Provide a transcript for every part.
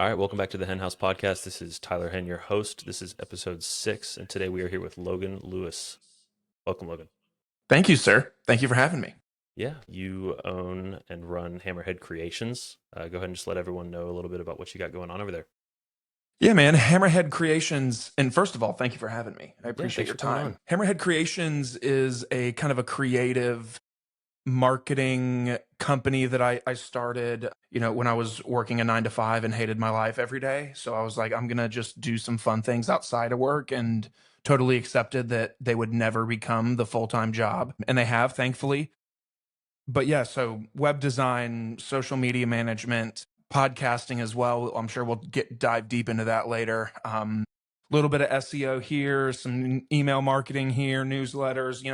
All right, welcome back to the Hennhouse podcast. This is Tyler Henn, your host. This is episode 6, and today we are here with Logan Lewis. Welcome, Logan. Thank you, sir. Thank you for having me. Yeah, you own and run Hammerhead Creations. Go ahead and just let everyone know a little bit about what you got going on over there. Yeah, man. Hammerhead Creations. And first of all, thank you for having me. I Yeah, appreciate thanks your for coming time. on. Hammerhead Creations is a kind of a creative marketing company that I started, when I was working a 9 to 5 and hated my life every day. So I was like, I'm going to just do some fun things outside of work, and totally accepted that they would never become the full-time job. And they have, thankfully. But yeah, so web design, social media management, podcasting as well. I'm sure we'll dive deep into that later. A little bit of SEO here, some email marketing here, newsletters.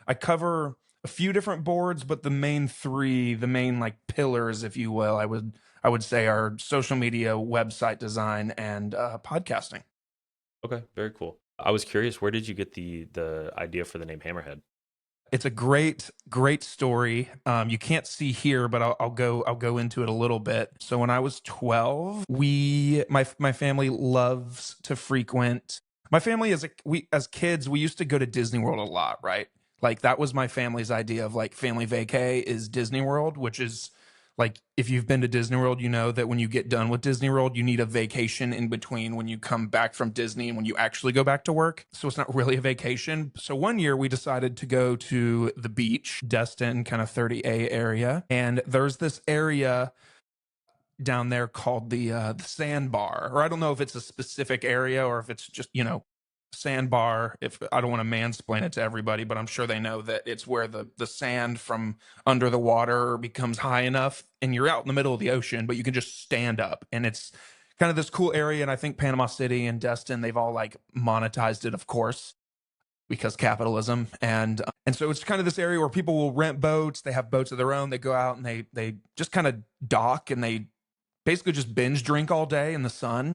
I cover a few different boards, but the main three, the main like pillars, if you will, I would say are social media, website design, and podcasting. Okay, very cool. I was curious, where did you get the idea for the name Hammerhead? It's a great story. You can't see here, but I'll go into it a little bit. So when I was 12, my family loves to frequent. My family as kids, we used to go to Disney World a lot, right? Like that was my family's idea of like family vacay is Disney World, which is like if you've been to Disney World, you know that when you get done with Disney World, you need a vacation in between when you come back from Disney and when you actually go back to work. So it's not really a vacation. So one year we decided to go to the beach, Destin, kind of 30A area. And there's this area down there called the sandbar, or I don't know if it's a specific area or if it's just, sandbar. If I don't want to mansplain it to everybody, but I'm sure they know that it's where the sand from under the water becomes high enough and you're out in the middle of the ocean, but you can just stand up, and it's kind of this cool area. And I think Panama City and Destin, they've all like monetized it, of course, because capitalism. And so it's kind of this area where people will rent boats. They have boats of their own. They go out and they just kind of dock, and they basically just binge drink all day in the sun.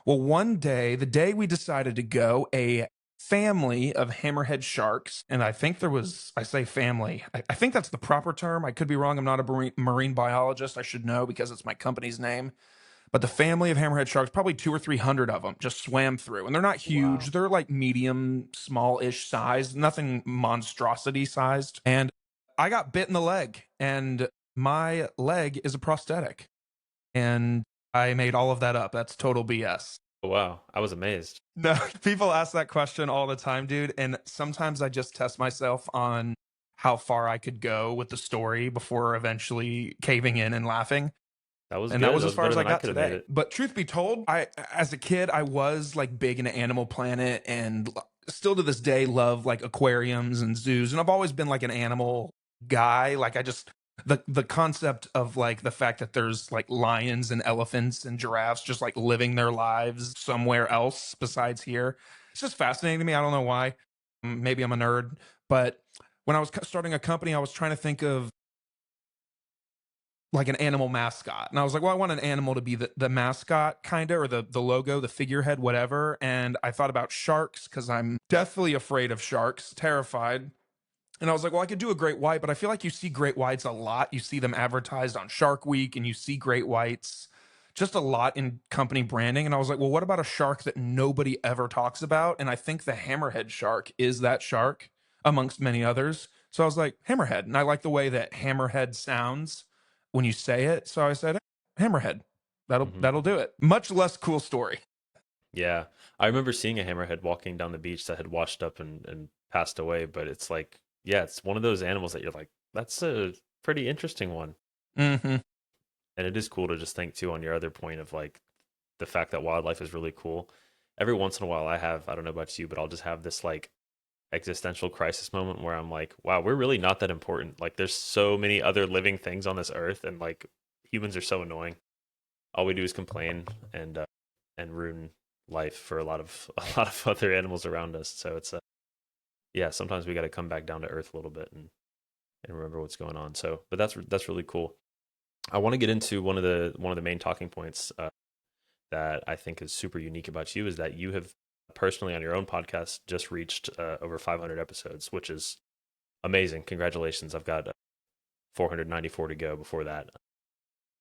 Well, one day, the day we decided to go, a family of hammerhead sharks, and I think I say family, I think that's the proper term. I could be wrong. I'm not a marine biologist. I should know because it's my company's name. But the family of hammerhead sharks, probably 200 or 300 of them, just swam through. And they're not Wow. huge. They're like medium, small-ish size, nothing monstrosity sized. And I got bit in the leg, and my leg is a prosthetic. And I made all of that up. That's total BS. Oh, wow, I was amazed. No, people ask that question all the time, dude. And sometimes I just test myself on how far I could go with the story before eventually caving in and laughing. That was And that good. was That as was far better as I than I got could have made today. it. But truth be told, as a kid, I was like big into Animal Planet, and still to this day love like aquariums and zoos. And I've always been like an animal guy. Like I just the concept of like the fact that there's like lions and elephants and giraffes just like living their lives somewhere else besides here. It's just fascinating to me. I don't know why. Maybe I'm a nerd, but when I was starting a company, I was trying to think of like an animal mascot. And I was like, well, I want an animal to be the mascot, kind of, or the logo, the figurehead, whatever. And I thought about sharks because I'm deathly afraid of sharks, terrified. And I was like, well, I could do a great white, but I feel like you see great whites a lot. You see them advertised on Shark Week, and you see great whites just a lot in company branding. And I was like, well, what about a shark that nobody ever talks about? And I think the hammerhead shark is that shark amongst many others. So I was like, hammerhead. And I like the way that hammerhead sounds when you say it. So I said, hammerhead. Hmm. That'll do it. Much less cool story. Yeah, I remember seeing a hammerhead walking down the beach that had washed up and passed away, but it's like, yeah, it's one of those animals that you're like, that's a pretty interesting one. Mm-hmm. And it is cool to just think too on your other point of like the fact that wildlife is really cool. Every once in a while I don't know about you, but I'll just have this like existential crisis moment where I'm like, wow, we're really not that important. Like there's so many other living things on this earth, and like humans are so annoying. All we do is complain and ruin life for a lot of a lot of other animals around us. So it's yeah, sometimes we got to come back down to earth a little bit and remember what's going on. So, but that's really cool. I want to get into one of the main talking points that I think is super unique about you is that you have personally on your own podcast just reached over 500 episodes, which is amazing. Congratulations! I've got 494 to go before that.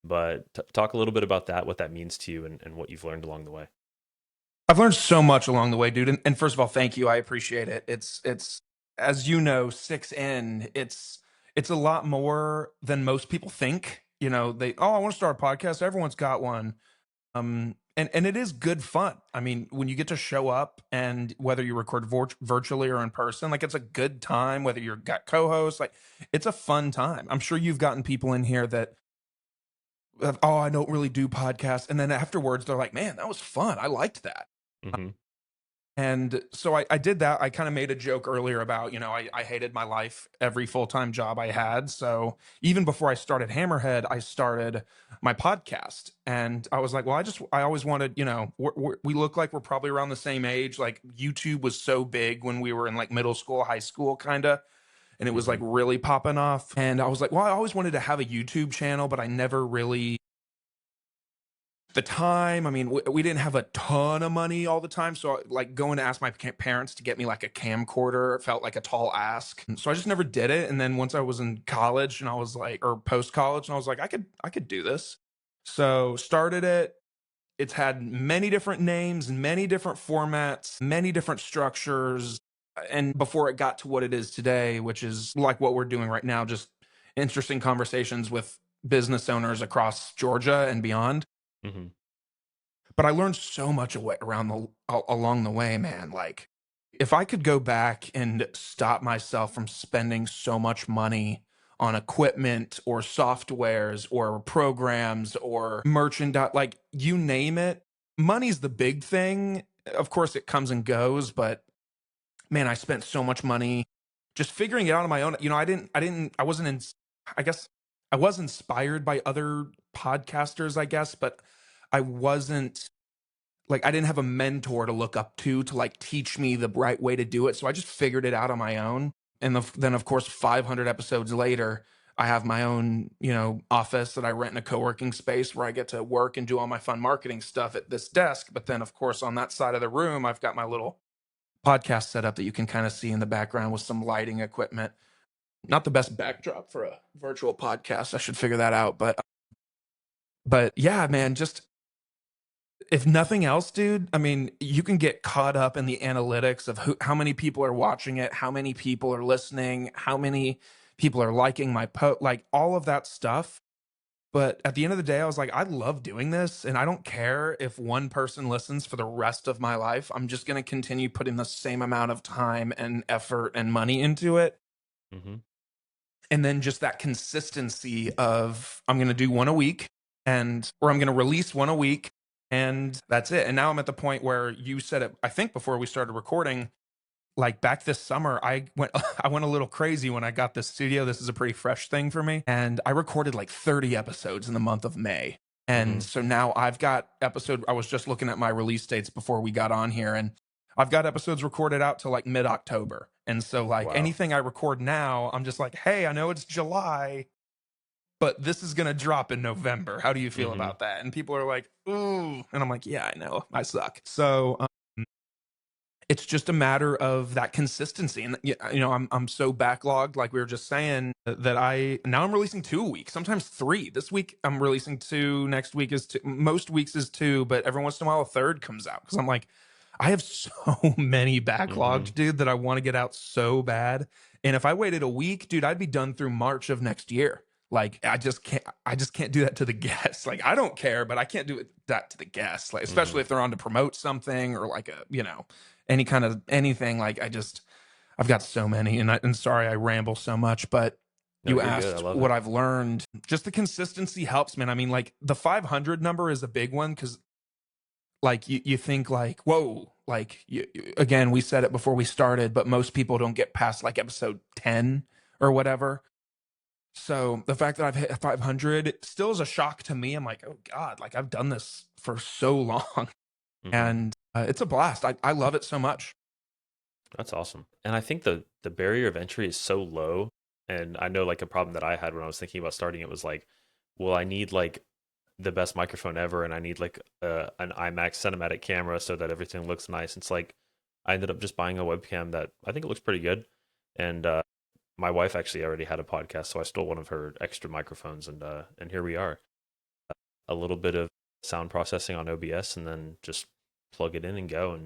But talk a little bit about that, what that means to you, and what you've learned along the way. I've learned so much along the way, dude. And first of all, thank you. I appreciate it. It's as you know, 6 in, it's a lot more than most people think. You know, I want to start a podcast. Everyone's got one. And it is good fun. I mean, when you get to show up and whether you record virtually or in person, like it's a good time, whether you're got co-hosts, like it's a fun time. I'm sure you've gotten people in here that oh, I don't really do podcasts. And then afterwards they're like, man, that was fun. I liked that. Mm-hmm. And so I did that. I kind of made a joke earlier about, I hated my life, every full time job I had. So even before I started Hammerhead, I started my podcast. And I was like, well, I always wanted, we look like we're probably around the same age. Like YouTube was so big when we were in like middle school, high school, kind of. And it was Mm-hmm. like really popping off. And I was like, well, I always wanted to have a YouTube channel, but I never really the time. I mean, we didn't have a ton of money all the time, so like going to ask my parents to get me like a camcorder felt like a tall ask. So I just never did it. And then once I was in college and I was like, or post college, and I was like, I could do this. So started it. It's had many different names, many different formats, many different structures. And before it got to what it is today, which is like what we're doing right now, just interesting conversations with business owners across Georgia and beyond. Mm-hmm. But I learned so much along the way, man. Like if I could go back and stop myself from spending so much money on equipment or softwares or programs or merchandise, like you name it, money's the big thing. Of course, it comes and goes, but man, I spent so much money just figuring it out on my own. I wasn't in, I guess I was inspired by other podcasters, I guess, but I wasn't like I didn't have a mentor to look up to like teach me the right way to do it. So I just figured it out on my own. And then of course 500 episodes later, I have my own, office that I rent in a co-working space where I get to work and do all my fun marketing stuff at this desk. But then of course on that side of the room, I've got my little podcast setup that you can kind of see in the background with some lighting equipment. Not the best backdrop for a virtual podcast. I should figure that out, but yeah, man, just if nothing else, dude, I mean, you can get caught up in the analytics of how many people are watching it, how many people are listening, how many people are liking my post, like all of that stuff. But at the end of the day, I was like, I love doing this and I don't care if one person listens for the rest of my life. I'm just going to continue putting the same amount of time and effort and money into it. Mm-hmm. And then just that consistency of I'm going to do one a week or I'm going to release one a week and that's it. And now I'm at the point where you said it, I think before we started recording, like back this summer, I went I went a little crazy when I got this studio. This is a pretty fresh thing for me. And I recorded like 30 episodes in the month of May. And Mm-hmm. so now I've got I was just looking at my release dates before we got on here and I've got episodes recorded out to like mid-October. And so like Wow. anything I record now, I'm just like, "Hey, I know it's July, but this is going to drop in November. How do you feel Mm-hmm. about that?" And people are like, "Ooh." And I'm like, "Yeah, I know. I suck." So, it's just a matter of that consistency. And I'm so backlogged, like we were just saying, that I'm releasing 2 a week, sometimes three. This week I'm releasing two, next week is two, most weeks is two, but every once in a while a third comes out because I'm like, I have so many Mm-hmm. backlogged, dude, that I want to get out so bad. And if I waited a week, dude, I'd be done through March of next year. Like I just can't do that to the guests. Like I don't care, but I can't do that to the guests. Like Mm-hmm. especially if they're on to promote something or like any kind of anything. Like I've got so many, and sorry I ramble so much, but No, you you're good. I asked love what it. I've learned. Just the consistency helps, man. I mean, like the 500 number is a big one because like you think like, whoa, like again, we said it before we started, but most people don't get past like episode 10 or whatever. So the fact that I've hit 500 still is a shock to me. I'm like, oh God, like I've done this for so long Mm-hmm. and it's a blast. I love it so much. That's awesome. And I think the barrier of entry is so low. And I know like a problem that I had when I was thinking about starting it was like, well, I need like the best microphone ever, and I need like an IMAX cinematic camera so that everything looks nice. It's like I ended up just buying a webcam that I think it looks pretty good. And my wife actually already had a podcast, so I stole one of her extra microphones, and here we are. a little bit of sound processing on OBS, and then just plug it in and go.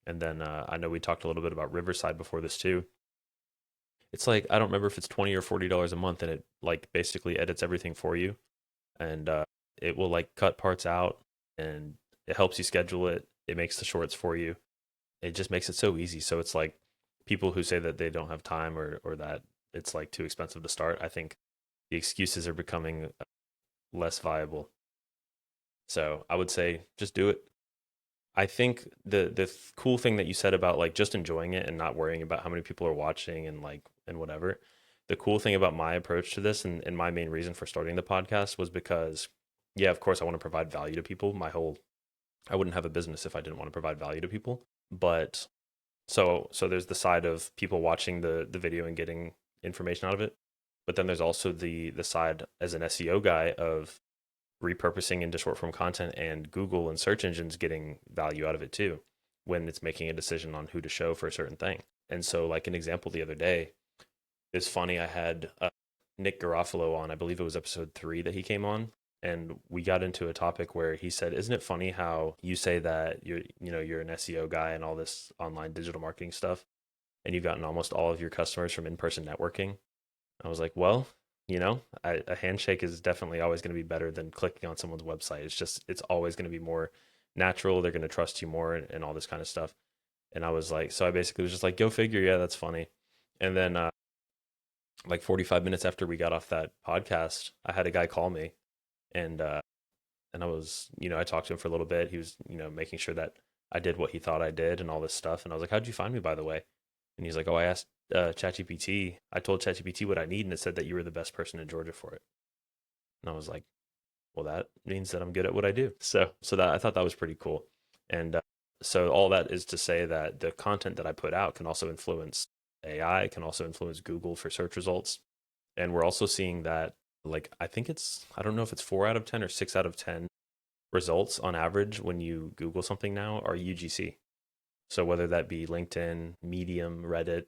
And then I know we talked a little bit about Riverside before this too. It's like, I don't remember if it's $20 or $40 a month, and it like basically edits everything for you, and it will like cut parts out, and it helps you schedule it. It makes the shorts for you. It just makes it so easy. So it's like people who say that they don't have time, or that it's like too expensive to start. I think the excuses are becoming less viable. So I would say just do it. I think the cool thing that you said about like just enjoying it and not worrying about how many people are watching and like and whatever. The cool thing about my approach to this, and my main reason for starting the podcast, was because yeah, of course I want to provide value to people. I wouldn't have a business if I didn't want to provide value to people. But so there's the side of people watching the video and getting information out of it. But then there's also the side as an SEO guy of repurposing into short form content, and Google and search engines getting value out of it too when it's making a decision on who to show for a certain thing. And so, like, an example the other day is funny. I had Nick Garofalo on, I believe it was episode 3 that he came on, and we got into a topic where he said, "Isn't it funny how you say that you're an SEO guy and all this online digital marketing stuff, and you've gotten almost all of your customers from in-person networking?" I was like, well, a handshake is definitely always going to be better than clicking on someone's website. It's always going to be more natural. They're going to trust you more, and all this kind of stuff. And I was like, so I basically was just like, go figure. Yeah, that's funny. And then, like 45 minutes after we got off that podcast, I had a guy call me, and, I was, I talked to him for a little bit. He was, making sure that I did what he thought I did and all this stuff. And I was like, how'd you find me, by the way? And he's like, oh, I asked ChatGPT. I told ChatGPT what I need, and it said that you were the best person in Georgia for it. And I was like, well, that means that I'm good at what I do. So that I thought that was pretty cool. And so all that is to say that the content that I put out can also influence AI, can also influence Google for search results. And we're also seeing that, like, I don't know if it's 4 out of 10 or 6 out of 10 results on average when you Google something now are UGC. So whether that be LinkedIn, Medium, Reddit,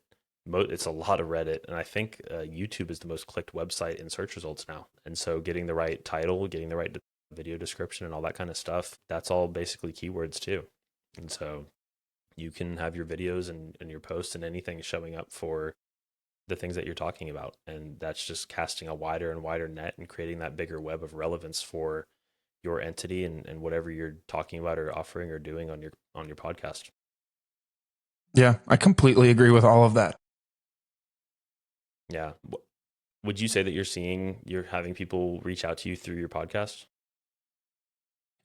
it's a lot of Reddit, and I think YouTube is the most clicked website in search results now. And so getting the right title, getting the right video description, and all that kind of stuff, that's all basically keywords too. And so you can have your videos and your posts and anything showing up for the things that you're talking about, and that's just casting a wider and wider net and creating that bigger web of relevance for your entity and whatever you're talking about or offering or doing on your podcast. Yeah, I completely agree with all of that. Yeah. Would you say that you're having people reach out to you through your podcast?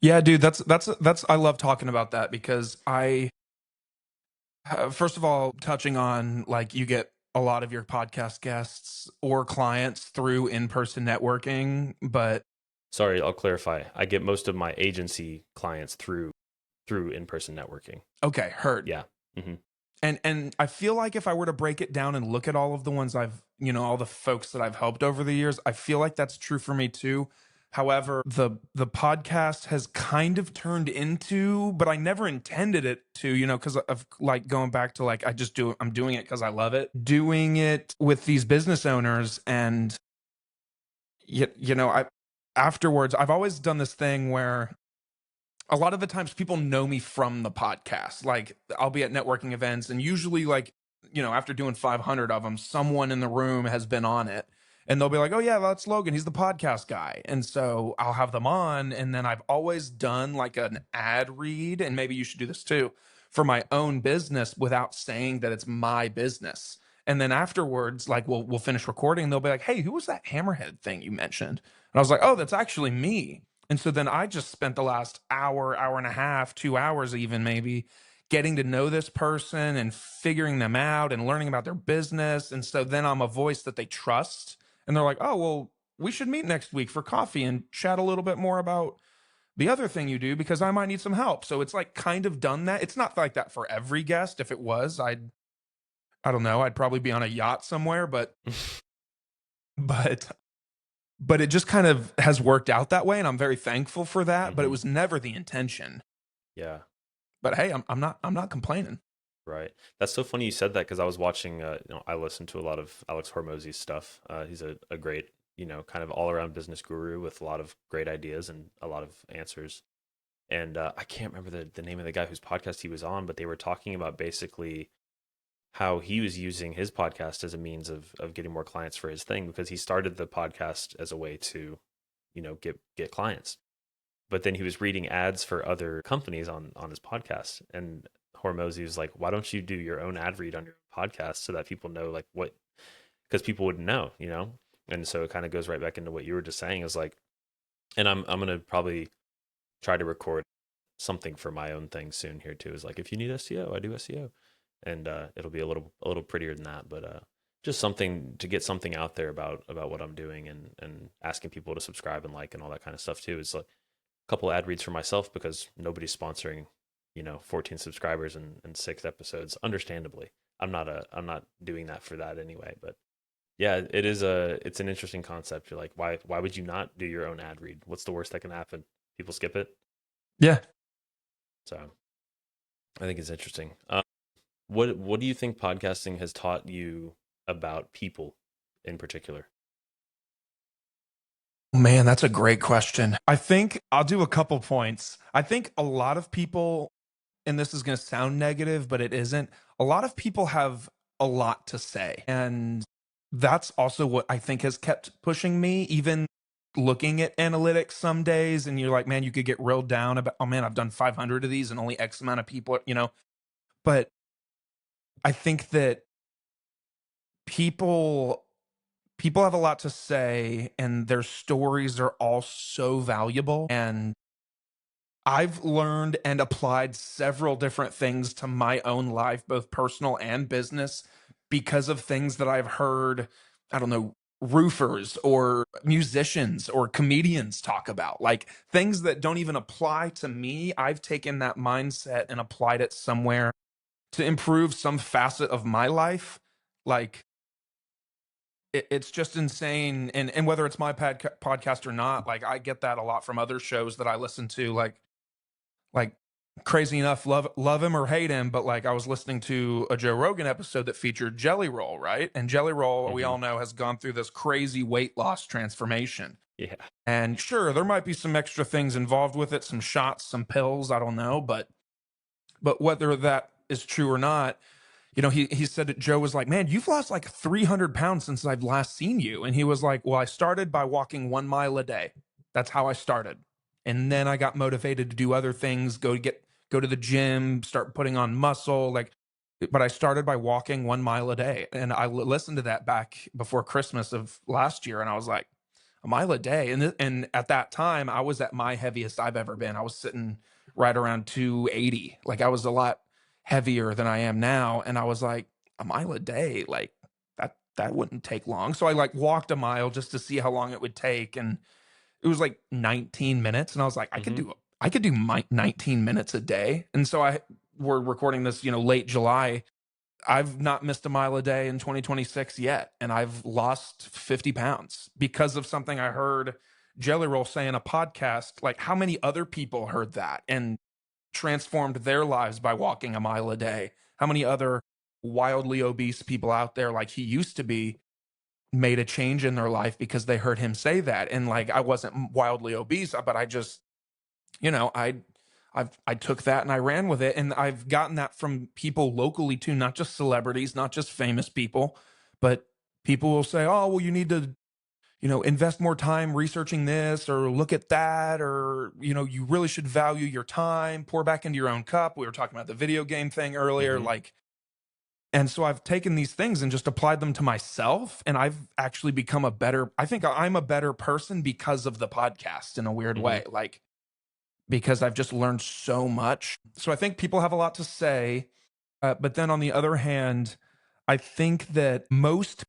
Yeah, dude, that's I love talking about that because first of all, touching on like you get a lot of your podcast guests or clients through in-person networking, but Sorry, I'll clarify. I get most of my agency clients through in-person networking. okay, heard. Yeah. Mm-hmm. And I feel like if I were to break it down and look at all of the ones all the folks that I've helped over the years, I feel like that's true for me too. However, the podcast has kind of turned into, but I never intended it to, because of like going back to like I'm doing it because I love it. Doing it with these business owners, and I afterwards I've always done this thing where a lot of the times people know me from the podcast. Like I'll be at networking events, and usually like, after doing 500 of them, someone in the room has been on it, and they'll be like, "Oh yeah, that's Logan. He's the podcast guy." And so I'll have them on, and then I've always done like an ad read, and maybe you should do this too, for my own business without saying that it's my business. And then afterwards, like we'll finish recording, and they'll be like, "Hey, who was that Hammerhead thing you mentioned?" And I was like, "Oh, that's actually me." And so then I just spent the last hour, hour and a half, 2 hours even maybe, getting to know this person and figuring them out and learning about their business. And so then I'm a voice that they trust. And they're like, oh, well, we should meet next week for coffee and chat a little bit more about the other thing you do because I might need some help. So it's like kind of done that. It's not like that for every guest. If it was, I don't know, I'd probably be on a yacht somewhere, but but it just kind of has worked out that way, and I'm very thankful for that, but it Mm-hmm. was never the intention. Yeah. But hey, I'm not complaining. Right. That's so funny you said that, because I was watching. I listen to a lot of Alex Hormozy's stuff. He's a great kind of all around business guru with a lot of great ideas and a lot of answers. And I can't remember the name of the guy whose podcast he was on, but they were talking about basically how he was using his podcast as a means of getting more clients for his thing, because he started the podcast as a way to, get clients. But then he was reading ads for other companies on his podcast. And Hormozy was like, why don't you do your own ad read on your podcast so that people know like what, because people wouldn't know. And so it kind of goes right back into what you were just saying is like, and I'm gonna probably try to record something for my own thing soon here too. Is like, if you need SEO, I do SEO, and it'll be a little prettier than that, but just something to get something out there about what I'm doing, and asking people to subscribe and like and all that kind of stuff too. Is like a couple ad reads for myself because nobody's sponsoring 14 subscribers and 6 episodes. Understandably, I'm not doing that for that anyway. But yeah, it's an interesting concept. You're like, why would you not do your own ad read? What's the worst that can happen? People skip it. Yeah. So I think it's interesting. What do you think podcasting has taught you about people in particular? Man, that's a great question. I think I'll do a couple points. I think a lot of people, and this is going to sound negative, but it isn't. A lot of people have a lot to say. And that's also what I think has kept pushing me, even looking at analytics some days. And you're like, man, you could get reeled down about, oh man, I've done 500 of these and only X amount of people. But I think that people people have a lot to say and their stories are all so valuable, and I've learned and applied several different things to my own life, both personal and business, because of things that I've heard, I don't know, roofers or musicians or comedians talk about. Like things that don't even apply to me. I've taken that mindset and applied it somewhere to improve some facet of my life. Like it's just insane. And whether it's my podcast or not, like I get that a lot from other shows that I listen to, like crazy enough, love him or hate him, but like I was listening to a Joe Rogan episode that featured Jelly Roll, right? And Jelly Roll, we Hmm. all know, has gone through this crazy weight loss transformation. Yeah. And sure, there might be some extra things involved with it, some shots, some pills, I don't know, but whether that is true or not, he said that Joe was like, man, you've lost like 300 pounds since I've last seen you. And he was like, well, I started by walking 1 mile a day. That's how I started. And then I got motivated to do other things, go to the gym, start putting on muscle. But I started by walking 1 mile a day. And I listened to that back before Christmas of last year. And I was like, a mile a day. And at that time, I was at my heaviest I've ever been. I was sitting right around 280. Like I was a lot heavier than I am now. And I was like, a mile a day, like that wouldn't take long. So I like walked a mile just to see how long it would take. And it was like 19 minutes. And I was like, Hmm. I could do my 19 minutes a day. And so we're recording this, late July. I've not missed a mile a day in 2026 yet. And I've lost 50 pounds because of something I heard Jelly Roll say in a podcast. Like, how many other people heard that and transformed their lives by walking a mile a day? How many other wildly obese people out there, like he used to be, made a change in their life because they heard him say that? And like, I wasn't wildly obese, but I just, you know, I took that and I ran with it. And I've gotten that from people locally too, not just celebrities, not just famous people, but people will say, oh, well, you need to, invest more time researching this or look at that, or, you really should value your time, pour back into your own cup. We were talking about the video game thing earlier. Hmm. Like, and so I've taken these things and just applied them to myself. And I've actually become I think I'm a better person because of the podcast in a weird Hmm. way. Like, because I've just learned so much. So I think people have a lot to say. But then on the other hand, I think that most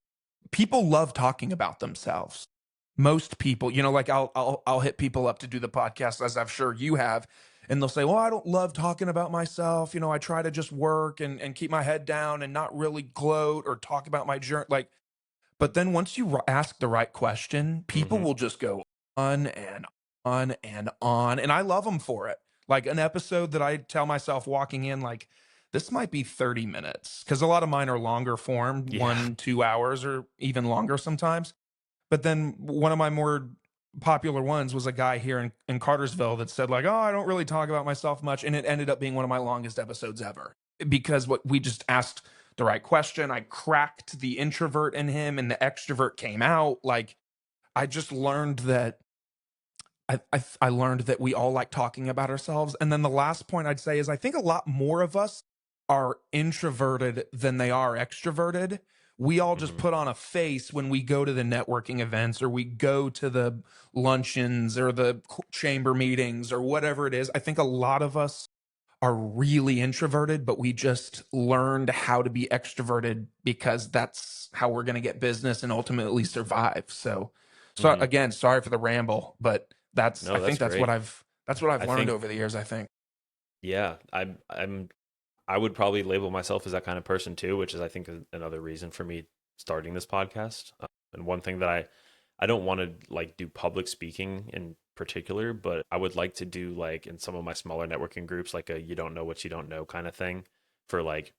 people love talking about themselves. Most people, like I'll hit people up to do the podcast, as I'm sure you have, and they'll say, "Well, I don't love talking about myself. I try to just work and keep my head down and not really gloat or talk about my journey." Like, but then once you ask the right question, people Hmm. will just go on and on and on. And I love them for it. Like an episode that I tell myself walking in, like, this might be 30 minutes because a lot of mine are longer form, Yeah. 1, 2 hours, or even longer sometimes. But then one of my more popular ones was a guy here in Cartersville that said like, "Oh, I don't really talk about myself much," and it ended up being one of my longest episodes ever because what we just asked the right question. I cracked the introvert in him, and the extrovert came out. Like I just learned that I learned that we all like talking about ourselves. And then the last point I'd say is I think a lot more of us are introverted than they are extroverted. We all just Hmm. put on a face when we go to the networking events or we go to the luncheons or the chamber meetings or whatever it is. I think a lot of us are really introverted, but we just learned how to be extroverted because that's how we're going to get business and ultimately survive. So Hmm. again, sorry for the ramble, but I No, that's think great. that's what I've I learned think, over the years, I think. yeah, I would probably label myself as that kind of person too, which is I think another reason for me starting this podcast. And one thing that I don't want to like do public speaking in particular, but I would like to do like in some of my smaller networking groups, like a you don't know what you don't know kind of thing for like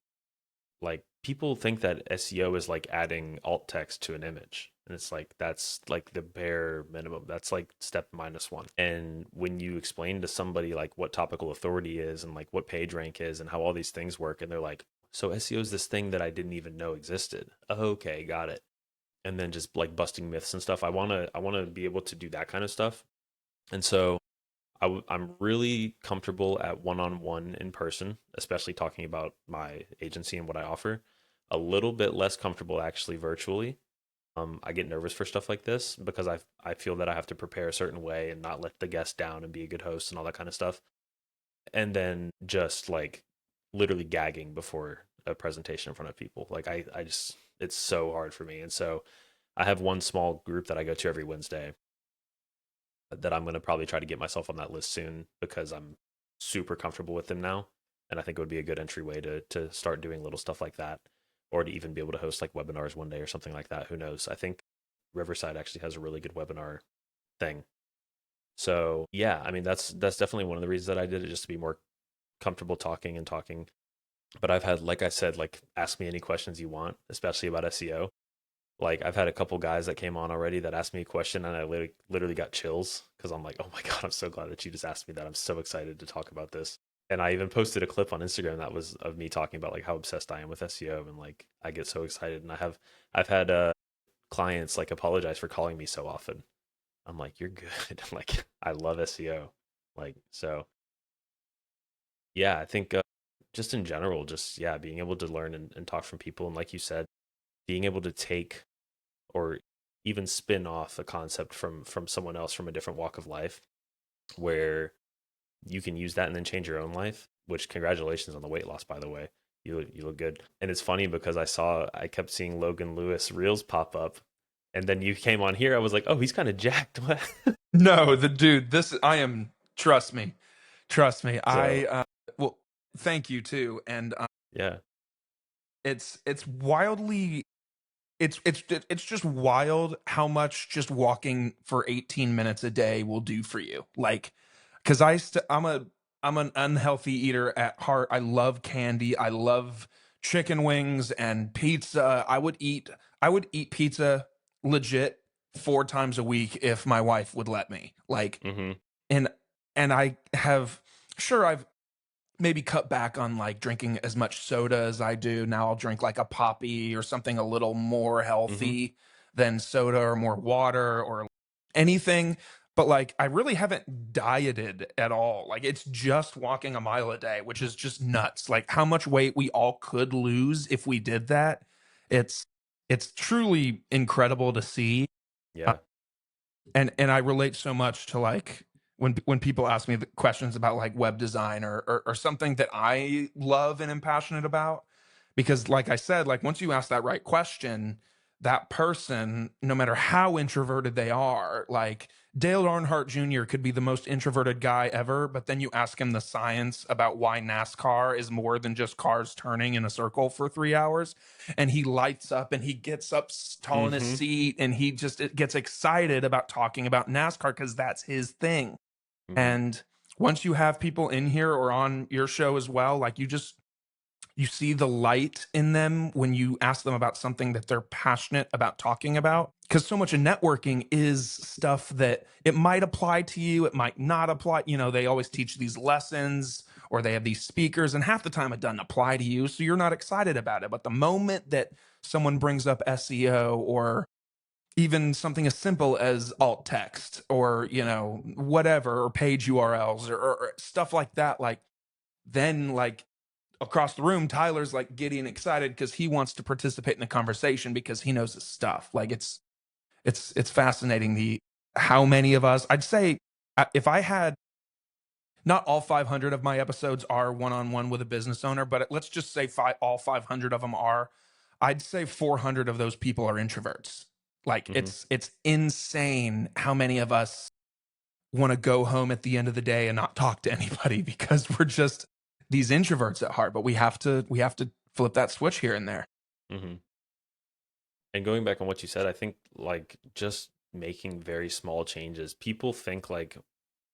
people think that SEO is like adding alt text to an image. And it's like that's like the bare minimum. That's like step -1. And when you explain to somebody like what topical authority is and like what page rank is and how all these things work, and they're like, so SEO is this thing that I didn't even know existed. Okay, got it. And then just like busting myths and stuff. I wanna be able to do that kind of stuff. And so I'm really comfortable at one-on-one in person, especially talking about my agency and what I offer. A little bit less comfortable actually virtually. I get nervous for stuff like this because I feel that I have to prepare a certain way and not let the guest down and be a good host and all that kind of stuff. And then just like literally gagging before a presentation in front of people. Like I just it's so hard for me. And so I have one small group that I go to every Wednesday that I'm going to probably try to get myself on that list soon because I'm super comfortable with them now. And I think it would be a good entryway to start doing little stuff like that, or to even be able to host like webinars one day or something like that. Who knows? I think Riverside actually has a really good webinar thing. So yeah, I mean that's definitely one of the reasons that I did it, just to be more comfortable talking and talking. But I've had, like I said, like ask me any questions you want, especially about SEO. Like I've had a couple guys that came on already that asked me a question, and I literally got chills because I'm like, oh my god, I'm so glad that you just asked me that. I'm so excited to talk about this. And I even posted a clip on Instagram that was of me talking about like how obsessed I am with SEO, and like I get so excited. And I've had clients like apologize for calling me so often. I'm like, you're good. Like I love SEO. Like so, yeah. I think just in general, just yeah, being able to learn and talk from people, and like you said, being able to take or even spin off a concept from someone else from a different walk of life where you can use that and then change your own life. Which congratulations on the weight loss, by the way. You look good. And it's funny because I kept seeing Logan Lewis reels pop up, and then you came on here. I was like, oh, he's kind of jacked. No, the dude, this I am trust me. Trust me. So Well, thank you too. And yeah. it's wildly it's just wild how much just walking for 18 minutes a day will do for you. Like cuz I'm an unhealthy eater at heart. I love candy. I love chicken wings and pizza. I would eat pizza legit 4 times a week if my wife would let me. Like Mm-hmm. and I have sure I've maybe cut back on like drinking as much soda as I do. Now I'll drink like a poppy or something a little more Mm-hmm. healthy than soda or more water or anything. But like I really haven't dieted at all. Like it's just walking a mile a day, which is just nuts. Like how much weight we all could lose if we did that. It's it's truly incredible to see. Uh, Yeah. and I relate so much to like when people ask me the questions about like web design or something that I love and am passionate about, because like I said, like once you ask that right question, that person, no matter how introverted they are, like Dale Earnhardt Jr. could be the most introverted guy ever, but then you ask him the science about why NASCAR is more than just cars turning in a circle for 3 hours, and he lights up and he gets up tall in his Mm-hmm. seat and he just gets excited about talking about NASCAR because that's his thing. Mm-hmm. And once you have people in here or on your show as well, like You see the light in them when you ask them about something that they're passionate about talking about. Because so much of networking is stuff that it might apply to you, it might not apply. You know, they always teach these lessons or they have these speakers, and half the time it doesn't apply to you. So you're not excited about it. But the moment that someone brings up SEO or even something as simple as alt text or, you know, whatever, or page URLs or stuff like that, like, then like across the room, Tyler's like getting excited because he wants to participate in the conversation because he knows his stuff. Like it's fascinating the how many of us, I'd say, if I had, not all 500 of my episodes are one-on-one with a business owner, but let's just say all 500 of them are. I'd say 400 of those people are introverts. Like Hmm. it's insane how many of us want to go home at the end of the day and not talk to anybody because we're just these introverts at heart. But we have to flip that switch here and there. Hmm. And going back on what you said, I think like just making very small changes. People think like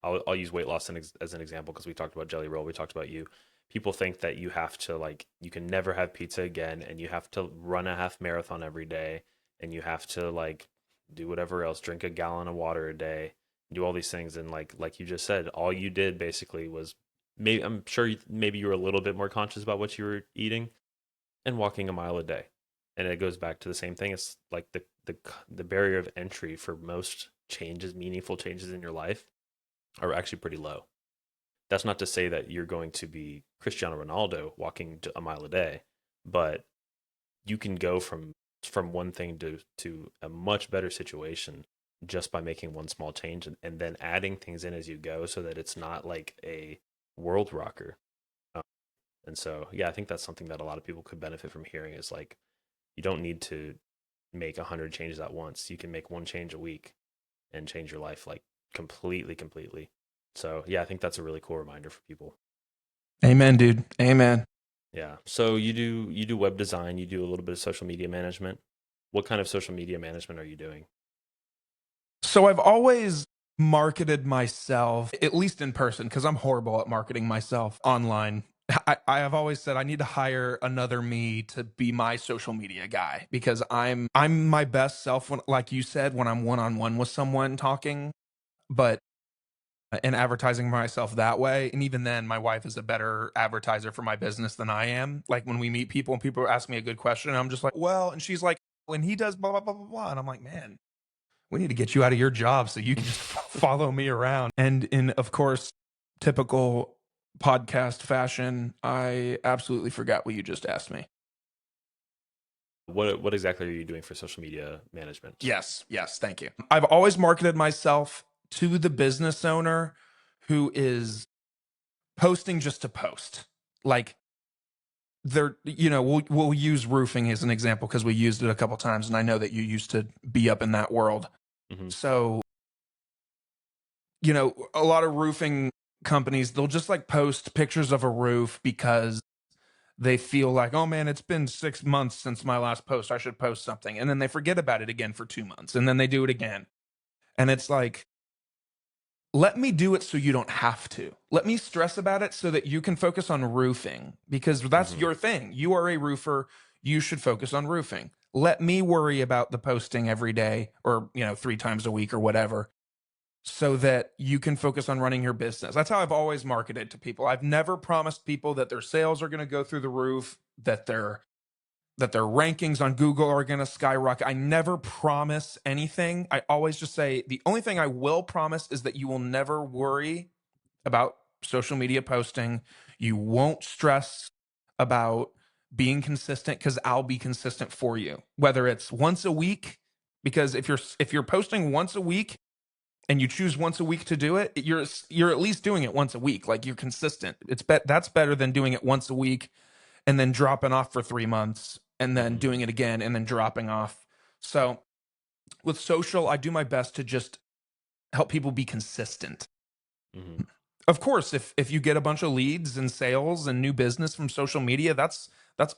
I'll use weight loss as an example because we talked about Jelly Roll, we talked about you. People think that you have to like you can never have pizza again, and you have to run a half marathon every day, and you have to like do whatever else, drink a gallon of water a day, do all these things, and like you just said, all you did basically was maybe I'm sure maybe you were a little bit more conscious about what you were eating and walking a mile a day. And it goes back to the same thing. It's like the barrier of entry for most changes, meaningful changes in your life, are actually pretty low. That's not to say that you're going to be Cristiano Ronaldo walking a mile a day, but you can go from one thing to a much better situation just by making one small change and then adding things in as you go so that it's not like a world rocker. Um, and so, yeah, I think that's something that a lot of people could benefit from hearing is like you don't need to make 100 changes at once. You can make one change a week and change your life like completely. So yeah, I think that's a really cool reminder for people. Amen, dude. Amen. Yeah. So you do web design, you do a little bit of social media management. What kind of social media management are you doing? So I've always marketed myself, at least in person, because I'm horrible at marketing myself online. I have always said I need to hire another me to be my social media guy because I'm my best self when, like you said, when I'm one on one with someone talking, but and advertising myself that way. And even then, my wife is a better advertiser for my business than I am. Like when we meet people and people ask me a good question, and I'm just like, well, and she's like, when he does blah blah blah blah blah, and I'm like, man, we need to get you out of your job so you can just follow me around. And in, of course, typical podcast fashion, I absolutely forgot what you just asked me. What exactly are you doing for social media management? Yes, thank you. I've always marketed myself to the business owner who is posting just to post. Like they're, you know, we'll use roofing as an example because we used it a couple times, and I know that you used to be up in that world. Hmm. So, you know, a lot of roofing companies, they'll just like post pictures of a roof because they feel like, oh man, it's been 6 months since my last post. I should post something. And then they forget about it again for 2 months. And then they do it again. And it's like, let me do it so you don't have to. Let me stress about it so that you can focus on roofing because that's Hmm. your thing. You are a roofer. You should focus on roofing. Let me worry about the posting every day or, you know, 3 times a week or whatever so that you can focus on running your business. That's how I've always marketed to people. I've never promised people that their sales are going to go through the roof, that their rankings on Google are going to skyrocket. I never promise anything. I always just say the only thing I will promise is that you will never worry about social media posting. You won't stress about being consistent because I'll be consistent for you. Whether it's once a week, because if you're posting once a week and you choose once a week to do it, you're at least doing it once a week. Like you're consistent. That's better than doing it once a week and then dropping off for 3 months and then Hmm. doing it again and then dropping off. So with social, I do my best to just help people be consistent. Hmm. Of course, if you get a bunch of leads and sales and new business from social media, that's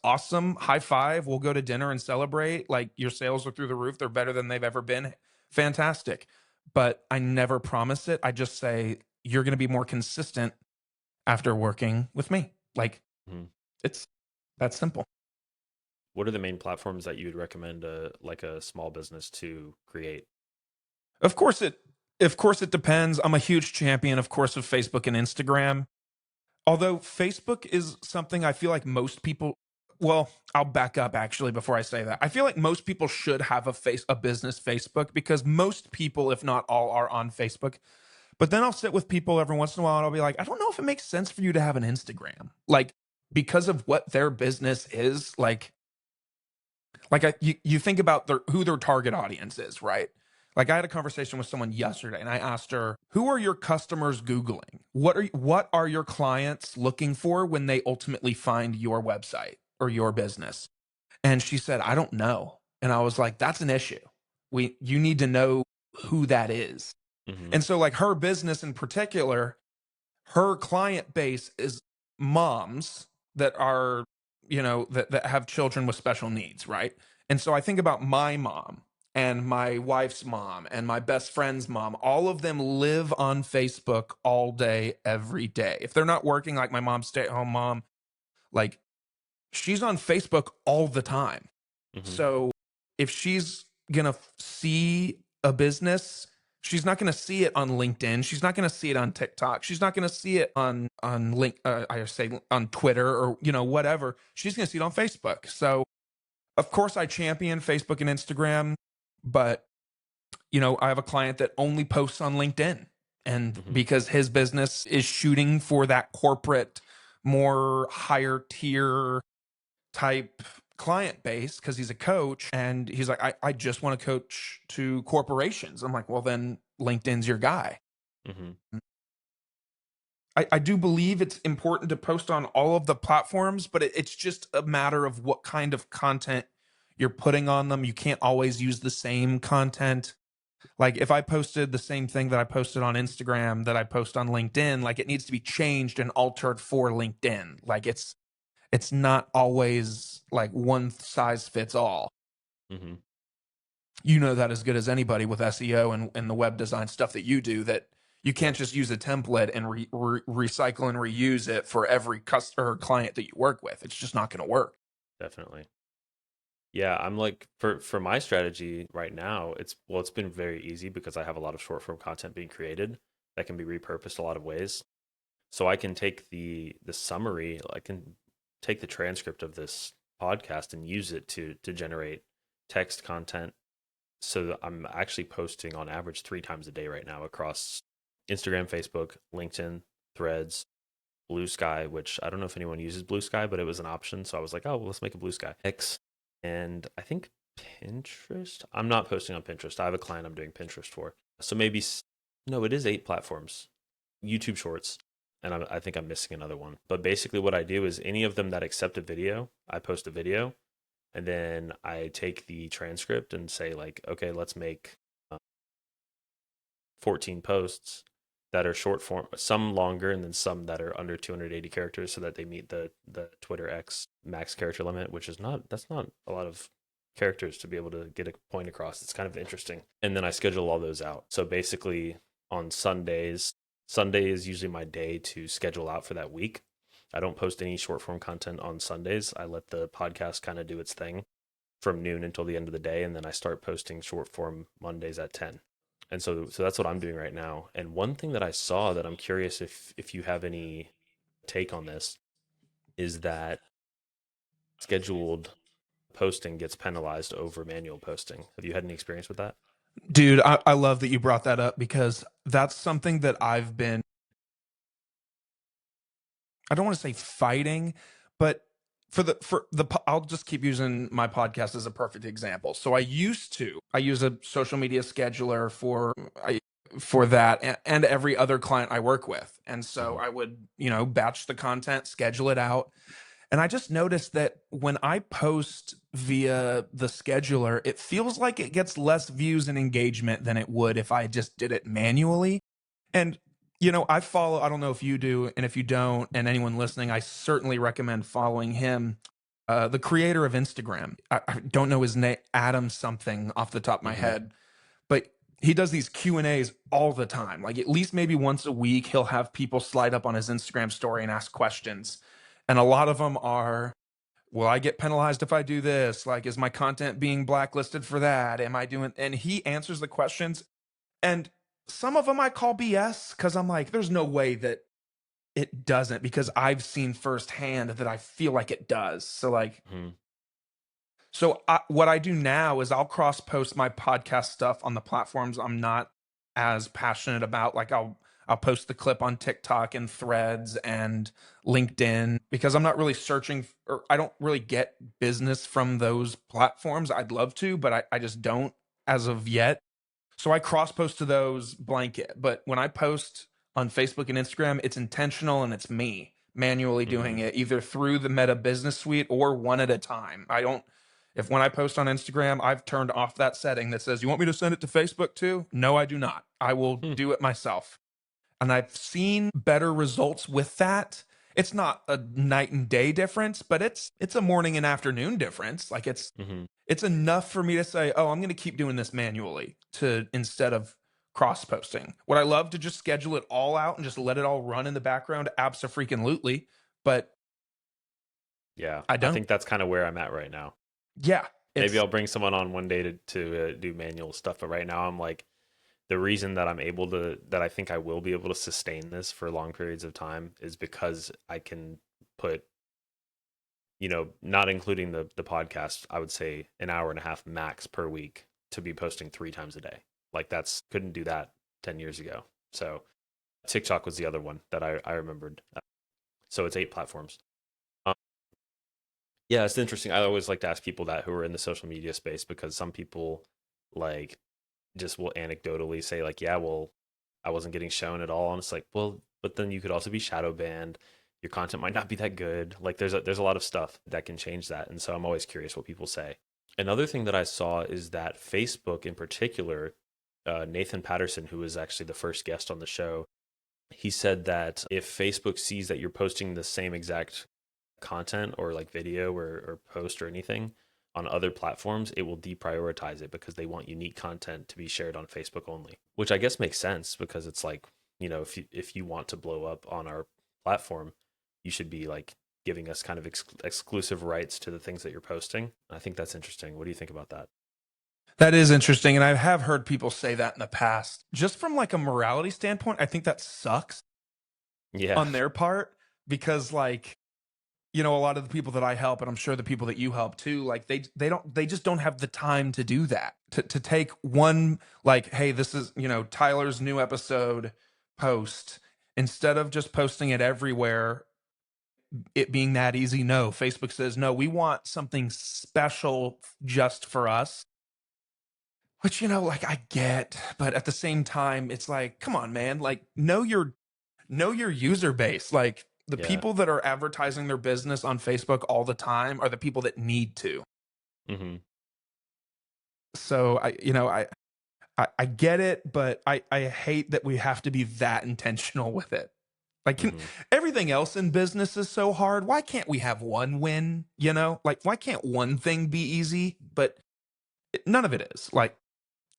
awesome. High five. We'll go to dinner and celebrate. Like your sales are through the roof. They're better than they've ever been. Fantastic. But I never promise it. I just say you're going to be more consistent after working with me. Like Hmm. it's That's simple. What are the main platforms that you would recommend like a small business to create? Of course it of course it depends. I'm a huge champion, of course, of Facebook and Instagram. Although Facebook is something I feel like most people, well, I'll back up actually before I say that. I feel like most people should have a business Facebook because most people, if not all, are on Facebook. But then I'll sit with people every once in a while and I'll be like, I don't know if it makes sense for you to have an Instagram. Like because of what their business is, you think about who their target audience is, right? Like I had a conversation with someone yesterday and I asked her, "Who are your customers googling? What are your clients looking for when they ultimately find your website or your business?" And she said, "I don't know." And I was like, "That's an issue. You need to know who that is." Hmm. And so like her business in particular, her client base is moms that are, that have children with special needs, right? And so I think about my mom and my wife's mom and my best friend's mom. All of them live on Facebook all day, every day. If they're not working, like my mom's stay at home mom, like she's on Facebook all the time. Hmm. So if she's going to see a business, she's not going to see it on LinkedIn. She's not going to see it on TikTok. She's not going to see it I say on Twitter or whatever. She's going to see it on Facebook. So of course I champion Facebook and Instagram, but I have a client that only posts on LinkedIn, and Hmm. because his business is shooting for that corporate, more higher tier type client base because he's a coach and he's like, I just want to coach to corporations. I'm like, well, then LinkedIn's your guy. Hmm. I do believe it's important to post on all of the platforms, but it's just a matter of what kind of content you're putting on them. You can't always use the same content. Like if I posted the same thing that I posted on Instagram that I post on LinkedIn, like it needs to be changed and altered for LinkedIn. Like it's not always like one size fits all. Hmm. You know that as good as anybody with SEO and the web design stuff that you do, that you Yeah, can't just use a template and recycle and reuse it for every customer or client that you work with. It's just not going to work. definitely. Yeah, I'm like for my strategy right now, it's been very easy because I have a lot of short form content being created that can be repurposed a lot of ways. So I can take the summary, I can take the transcript of this podcast and use it to generate text content. So that I'm actually posting on average 3 times a day right now across Instagram, Facebook, LinkedIn, Threads, Blue Sky, which I don't know if anyone uses Blue Sky, but it was an option. So I was like, oh, well, let's make a Blue Sky. X, and I think Pinterest. I'm not posting on Pinterest. I have a client I'm doing Pinterest for. So maybe, no, it is 8 platforms. YouTube Shorts, and I think I'm missing another one. But basically, what I do is any of them that accept a video, I post a video, and then I take the transcript and say, like, okay, let's make 14 posts that are short form, some longer, and then some that are under 280 characters, so that they meet the Twitter X max character limit, which is that's not a lot of characters to be able to get a point across. It's kind of interesting. And then I schedule all those out. So basically, on Sundays, Sunday is usually my day to schedule out for that week. I don't post any short form content on Sundays. I let the podcast kind of do its thing from noon until the end of the day, and then I start posting short form Mondays at 10. And so that's what I'm doing right now. And one thing that I saw that I'm curious if you have any take on this is that scheduled posting gets penalized over manual posting. Have you had any experience with that? Dude, I love that you brought that up because that's something that I've been, I don't want to say fighting, but I'll just keep using my podcast as a perfect example. So I use a social media scheduler for that and every other client I work with. And so Hmm. I would, batch the content, schedule it out. And I just noticed that when I post via the scheduler, it feels like it gets less views and engagement than it would if I just did it manually. And I don't know if you do, and if you don't, and anyone listening, I certainly recommend following him. The creator of Instagram. I don't know his name, Adam something off the top of my Hmm. head, but he does these Q&As all the time. Like at least maybe once a week, he'll have people slide up on his Instagram story and ask questions. And a lot of them are will I get penalized if I do this? Like, is my content being blacklisted for that? Am I doing, and he answers the questions. And some of them I call BS because I'm like, there's no way that it doesn't, because I've seen firsthand that I feel like it does. So like, Mhm. what I do now is I'll cross post my podcast stuff on the platforms I'm not as passionate about. Like I'll post the clip on TikTok and Threads and LinkedIn, because I'm not really searching or I don't really get business from those platforms. I'd love to, but I just don't as of yet. So I cross post to those blanket. But when I post on Facebook and Instagram, it's intentional and it's me manually doing Mhm. it either through the Meta Business Suite or one at a time. I don't, if when I post on Instagram, I've turned off that setting that says, you want me to send it to Facebook too? No, I do not. I will Hmm. do it myself. And I've seen better results with that. It's not a night and day difference, but it's a morning and afternoon difference. Like Mhm. it's enough for me to say, oh, I'm going to keep doing this manually to instead of cross posting. Would I love to just schedule it all out and just let it all run in the background? Absolutely. But Yeah, I I don't. think that's kind of where I'm at right now. Yeah. Maybe It's I'll bring someone on one day to do manual stuff, but right now I'm like, the reason that that I think I will be able to sustain this for long periods of time is because I can put, not including the podcast, I would say an hour and a half max per week to be posting 3 times a day. Like that's couldn't do that 10 years ago. So TikTok was the other one that I remembered. So it's 8 platforms. Um, yeah, it's interesting. I always like to ask people that who are in the social media space, because some people like just will anecdotally say like, yeah, well, I wasn't getting shown at all. And it's like, well, but then you could also be shadow banned. Your content might not be that good. Like there's a lot of stuff that can change that. And so I'm always curious what people say. Another thing that I saw is that Facebook in particular, Nathan Patterson, who was actually the first guest on the show, he said that if Facebook sees that you're posting the same exact content or like video or post or anything on other platforms, it will deprioritize it because they want unique content to be shared on Facebook only, which I guess makes sense because it's like, if you want to blow up on our platform, you should be like giving us kind of exclusive rights to the things that you're posting. I think that's interesting. What do you think about that? That is interesting. And I have heard people say that in the past. Just from like a morality standpoint, I think that sucks Yeah. on their part, because like, a lot of the people that I help, and I'm sure the people that you help too, like they just don't have the time to do that. To take one, like, hey, this is, Tyler's new episode post, instead of just posting it everywhere, it being that easy. No, Facebook says, no, we want something special just for us. Which, like I get, but at the same time, it's like, come on, man, like know your user base. Like the Yeah. people that are advertising their business on Facebook all the time are the people that need to. Hmm. So I get it, but I hate that we have to be that intentional with it. Like Hmm. everything else in business is so hard. Why can't we have one win? Like why can't one thing be easy? But none of it is. Like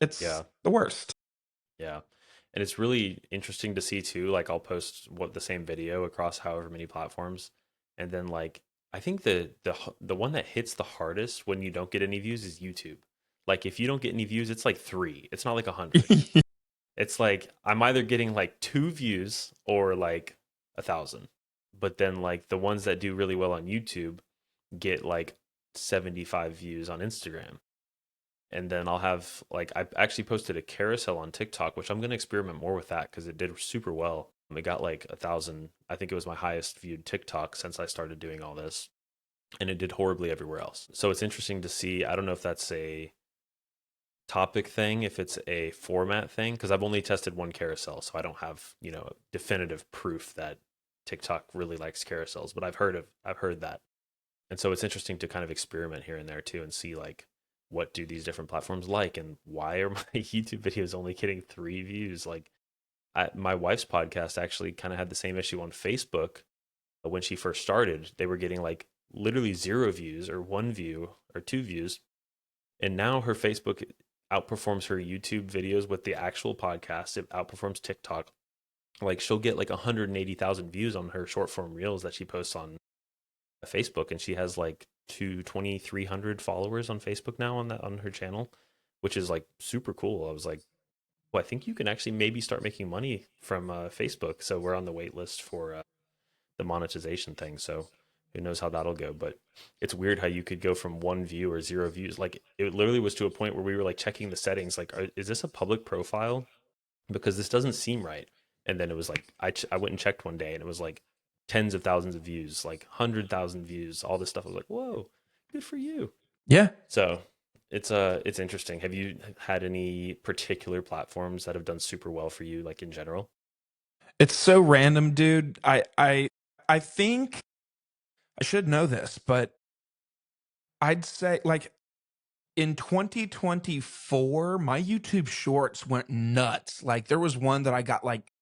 it's Yeah. the worst. Yeah. And it's really interesting to see too. Like I'll post the same video across however many platforms. And then like I think the one that hits the hardest when you don't get any views is YouTube. Like if you don't get any views, it's like 3. It's not like 100. It's like I'm either getting like 2 views or like 1,000. But then like the ones that do really well on YouTube get like 75 views on Instagram. And then I'll have like I actually posted a carousel on TikTok, which I'm gonna experiment more with that because it did super well. It got like 1,000. I think it was my highest viewed TikTok since I started doing all this, and it did horribly everywhere else. So it's interesting to see. I don't know if that's a topic thing, if it's a format thing, because I've only tested one carousel, so I don't have definitive proof that TikTok really likes carousels. But I've heard that. And so it's interesting to kind of experiment here and there too and see like what do these different platforms like and why are my YouTube videos only getting 3 views? Like my wife's podcast actually kind of had the same issue on Facebook when she first started. They were getting like literally 0 views or 1 view or 2 views. And now her Facebook outperforms her YouTube videos with the actual podcast. It outperforms TikTok. Like she'll get like 180,000 views on her short form reels that she posts on Facebook, and she has like to 2,300 followers on Facebook now on that on her channel, which is like super cool. I was like, well, I think you can actually maybe start making money from Facebook. So we're on the wait list for the monetization thing. So who knows how that'll go? But it's weird how you could go from 1 view or 0 views. Like it literally was to a point where we were like checking the settings. Like, is this a public profile? Because this doesn't seem right. And then it was like I went and checked one day, and it was like tens of thousands of views, like 100,000 views, all this stuff. I was like, whoa, good for you. Yeah. So it's interesting. Have you had any particular platforms that have done super well for you, like in general? It's so random, dude. I think I should know this, but I'd say like in 2024, my YouTube shorts went nuts. Like there was one that I got like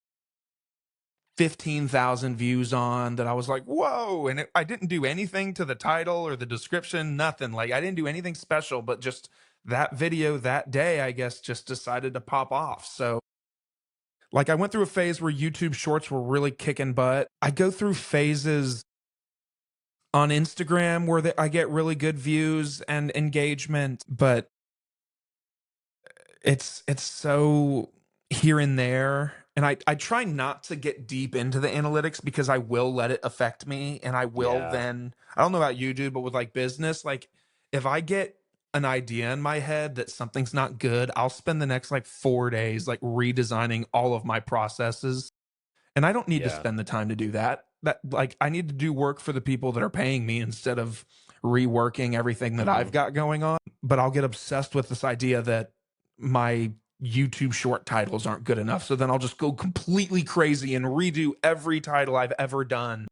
15,000 views on that I was like, whoa. And I didn't do anything to the title or the description, nothing. Like I didn't do anything special, but just that video that day, I guess, just decided to pop off. So, like, I went through a phase where YouTube shorts were really kicking butt. I go through phases on Instagram where I get really good views and engagement, but it's so here and there. And I try not to get deep into the analytics because I will let it affect me. And I will Yeah. then, I don't know about you, dude, but with like business, like if I get an idea in my head that something's not good, I'll spend the next like 4 days like redesigning all of my processes. And I don't need to Yeah. spend the time to do that. That like I need to do work for the people that are paying me instead of reworking everything that I've Hmm. got going on. But I'll get obsessed with this idea that my YouTube short titles aren't good enough. So then I'll just go completely crazy and redo every title I've ever done.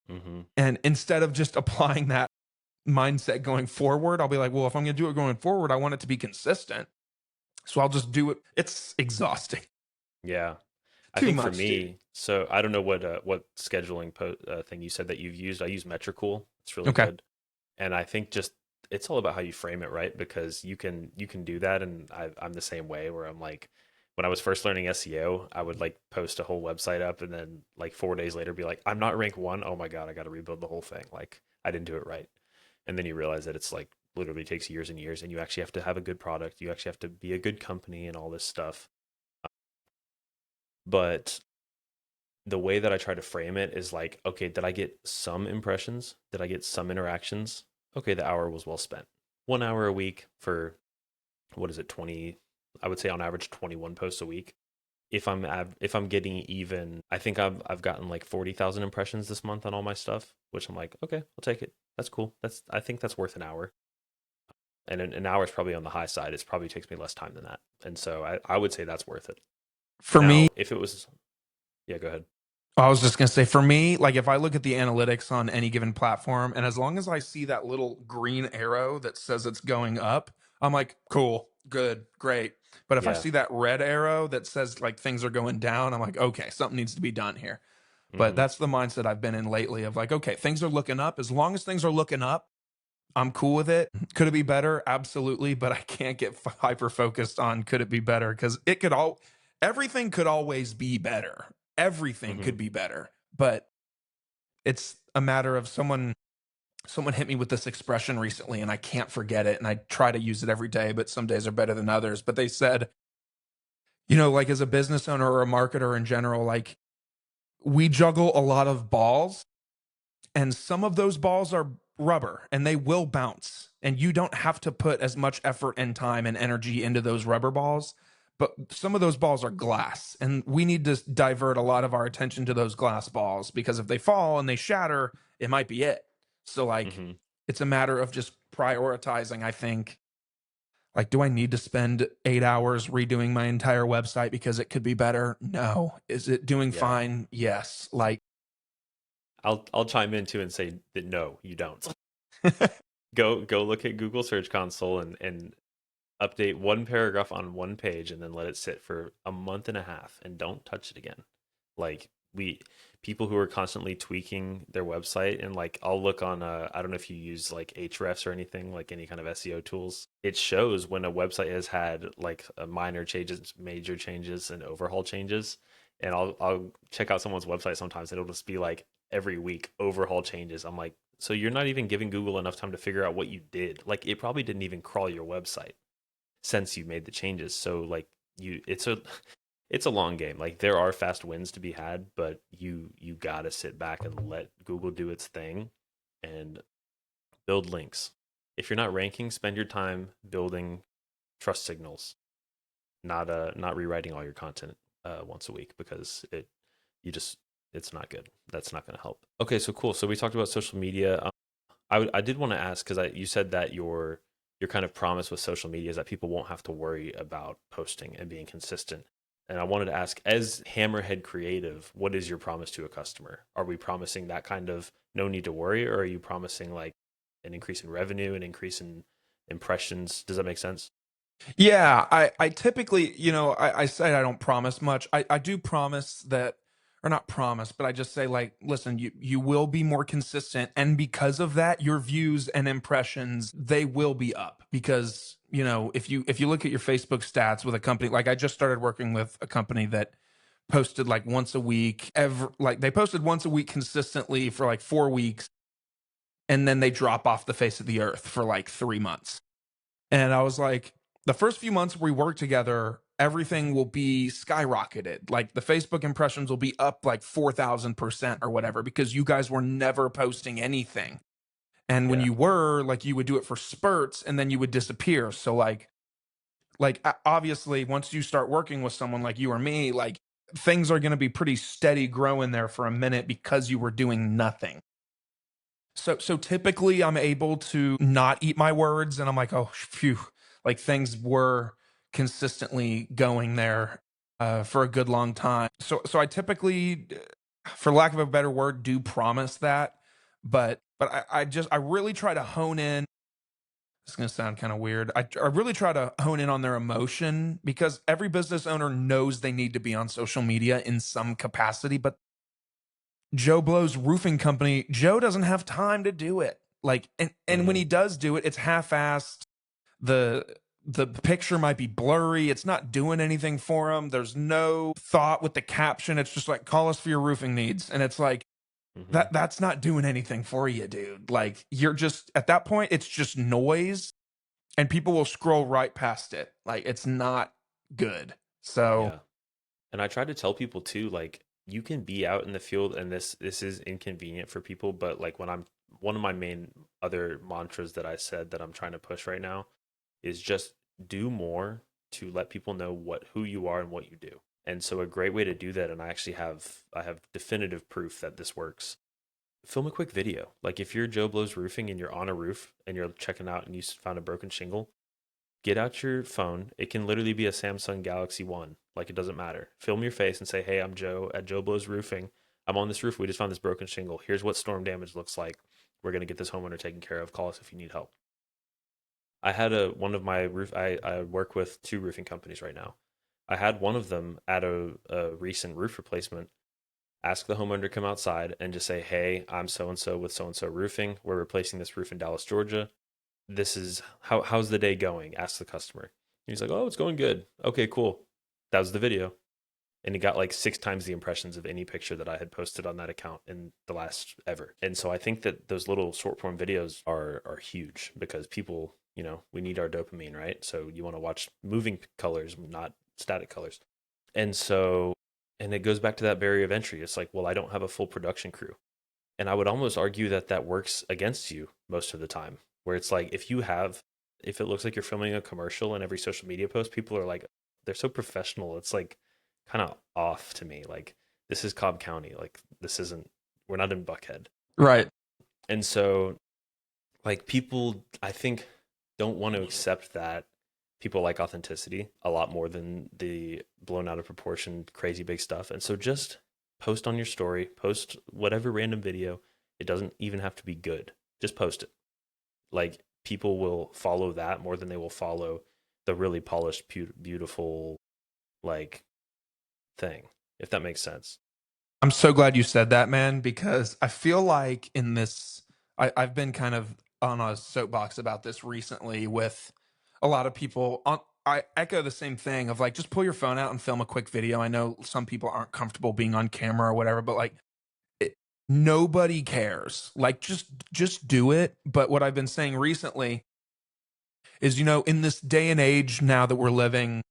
Hmm. And instead of just applying that mindset going forward, I'll be like, well, if I'm going to do it going forward, I want it to be consistent. So I'll just do it. It's exhausting. Yeah. I Too think for much, dude. me, so I don't know what scheduling thing you said that you've used. I use Metricool. It's really Okay. good. And I think just it's all about how you frame it, right? Because you can do that, and I'm the same way where I'm like, when I was first learning SEO, I would like post a whole website up, and then like 4 days later, be like, I'm not rank one. Oh my god, I got to rebuild the whole thing. Like I didn't do it right, and then you realize that it's like literally takes years and years, and you actually have to have a good product. You actually have to be a good company and all this stuff. But the way that I try to frame it is like, okay, did I get some impressions? Did I get some interactions? Okay, the hour was well spent. 1 hour a week for what is it, 20? I would say on average 21 posts a week. If I'm getting even, I think I've gotten like 40,000 impressions this month on all my stuff, which I'm like, okay, I'll take it. That's cool. I think that's worth an hour. And an hour is probably on the high side. It probably takes me less time than that. And so I would say that's worth it. For me, Now, if it was, yeah, go ahead. I was just gonna say, for me, like if I look at the analytics on any given platform, and as long as I see that little green arrow that says it's going up, I'm like, cool, good, great. But if I Yeah. see that red arrow that says like things are going down, I'm like, okay, something needs to be done here. But Hmm. that's the mindset I've been in lately of like, okay, things are looking up. As long as things are looking up, I'm cool with it. Could it be better? Absolutely. But I can't get hyper focused on could it be better because everything could always be better. Everything Hmm. could be better. But it's a matter of someone hit me with this expression recently and I can't forget it. And I try to use it every day, but some days are better than others. But they said, like as a business owner or a marketer in general, like we juggle a lot of balls and some of those balls are rubber and they will bounce and you don't have to put as much effort and time and energy into those rubber balls, but some of those balls are glass and we need to divert a lot of our attention to those glass balls because if they fall and they shatter, it might be it. So like Hmm. it's a matter of just prioritizing, I think. Like, do I need to spend 8 hours redoing my entire website because it could be better? No. Is it doing Yeah. fine? Yes. Like, I'll chime in too and say that no, you don't. Go look at Google Search Console and update one paragraph on one page and then let it sit for a month and a half and don't touch it again. Like we people who are constantly tweaking their website, and like I'll look on I don't know if you use like Ahrefs or anything, like any kind of SEO tools. It shows when a website has had like a minor changes, major changes, and overhaul changes. And I'll check out someone's website sometimes and it'll just be like every week overhaul changes. I'm like, So you're not even giving Google enough time to figure out what you did. Like it probably didn't even crawl your website since you made the changes. So like it's a it's a long game. Like there are fast wins to be had, but you got to sit back and let Google do its thing and build links. If you're not ranking, spend your time building trust signals, not rewriting all your content once a week because you just it's not good. That's not going to help. Okay, so cool. So we talked about social media. I did want to ask because you said that your kind of promise with social media is that people won't have to worry about posting and being consistent. And I wanted to ask, as Hammerhead Creative, what is your promise to a customer? Are we promising that kind of no need to worry, or are you promising like an increase in revenue, an increase in impressions? Does that make sense? Yeah, I typically, I say I don't promise much. I do promise that, or not promise, but I just say like, listen, you will be more consistent, and because of that, your views and impressions they will be up. Because if you look at your Facebook stats with a company, like I just started working with a company that posted like once a week, like they posted once a week consistently for like 4 weeks, and then they drop off the face of the earth for like 3 months. And I was like, the first few months we work together, everything will be skyrocketed. Like the Facebook impressions will be up like 4,000% or whatever because you guys were never posting anything. And when Yeah. you were, like, you would do it for spurts and then you would disappear. So obviously once you start working with someone like you or me, like things are going to be pretty steady growing there for a minute because you were doing nothing. So typically I'm able to not eat my words and I'm like, oh phew, like things were consistently going there for a good long time. So I typically, for lack of a better word, do promise that, but I really try to hone in. It's gonna sound kind of weird. I really try to hone in on their emotion because every business owner knows they need to be on social media in some capacity, but Joe Blow's roofing company, Joe doesn't have time to do it. Like, and when Hmm. he does do it, it's half-assed. The the picture might be blurry. It's not doing anything for him. There's no thought with the caption. It's just like, call us for your roofing needs. And it's like, Hmm. that's not doing anything for you, dude. Like, you're just at that point, it's just noise and people will scroll right past it. Like, it's not good. So Yeah. And I try to tell people too, like you can be out in the field, and this is inconvenient for people, but like when I'm one of my main other mantras that I said that I'm trying to push right now is just do more to let people know who you are and what you do. And so a great way to do that, and I have definitive proof that this works. Film a quick video. Like if you're Joe Blow's Roofing and you're on a roof and you're checking out and you found a broken shingle, get out your phone. It can literally be a Samsung Galaxy One. Like it doesn't matter. Film your face and say, "Hey, I'm Joe at Joe Blow's Roofing. I'm on this roof. We just found this broken shingle. Here's what storm damage looks like. We're gonna get this homeowner taken care of. Call us if you need help." I had a one of my roof. I work with two roofing companies right now. I had one of them at a recent roof replacement ask the homeowner to come outside and just say, "Hey, I'm so and so with so and so roofing. We're replacing this roof in Dallas, Georgia. This is how's the day going?" Ask the customer. He's like, "Oh, it's going good. Okay, cool." That was the video. And it got like 6 times the impressions of any picture that I had posted on that account in the last ever. And so I think that those little short form videos are huge because people, we need our dopamine, right? So you want to watch moving colors, not static colors. And so and it goes back to that barrier of entry. It's like, well, I don't have a full production crew. And I would almost argue that that works against you most of the time, where it's like if it looks like you're filming a commercial in every social media post, people are like, they're so professional. It's like kind of off to me. Like, this is Cobb County. Like, we're not in Buckhead. right. And so, like, people, I think, don't want to accept that people like authenticity a lot more than the blown out of proportion, crazy big stuff. And so just post on your story, post whatever random video. It doesn't even have to be good. Just post it. Like people will follow that more than they will follow the really polished, beautiful, like thing, if that makes sense. I'm so glad you said that, man, because I feel like I've been kind of on a soapbox about this recently with a lot of people. I echo the same thing of like, just pull your phone out and film a quick video. I know some people aren't comfortable being on camera or whatever, but like, nobody cares. Like just do it. But what I've been saying recently is, in this day and age now that we're living,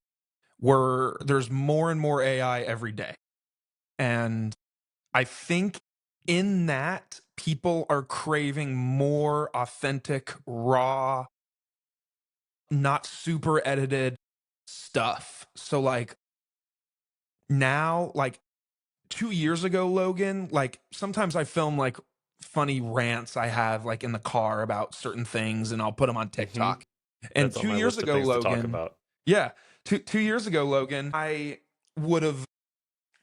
where there's more and more AI every day. And I think in that people are craving more authentic, raw, not super edited stuff. So like now, like 2 years ago, Logan, like sometimes I film like funny rants I have like in the car about certain things and I'll put them on Hmm. TikTok. And That's on two my years list of ago, things to talk Logan, about. yeah, 2 years ago, Logan, I would have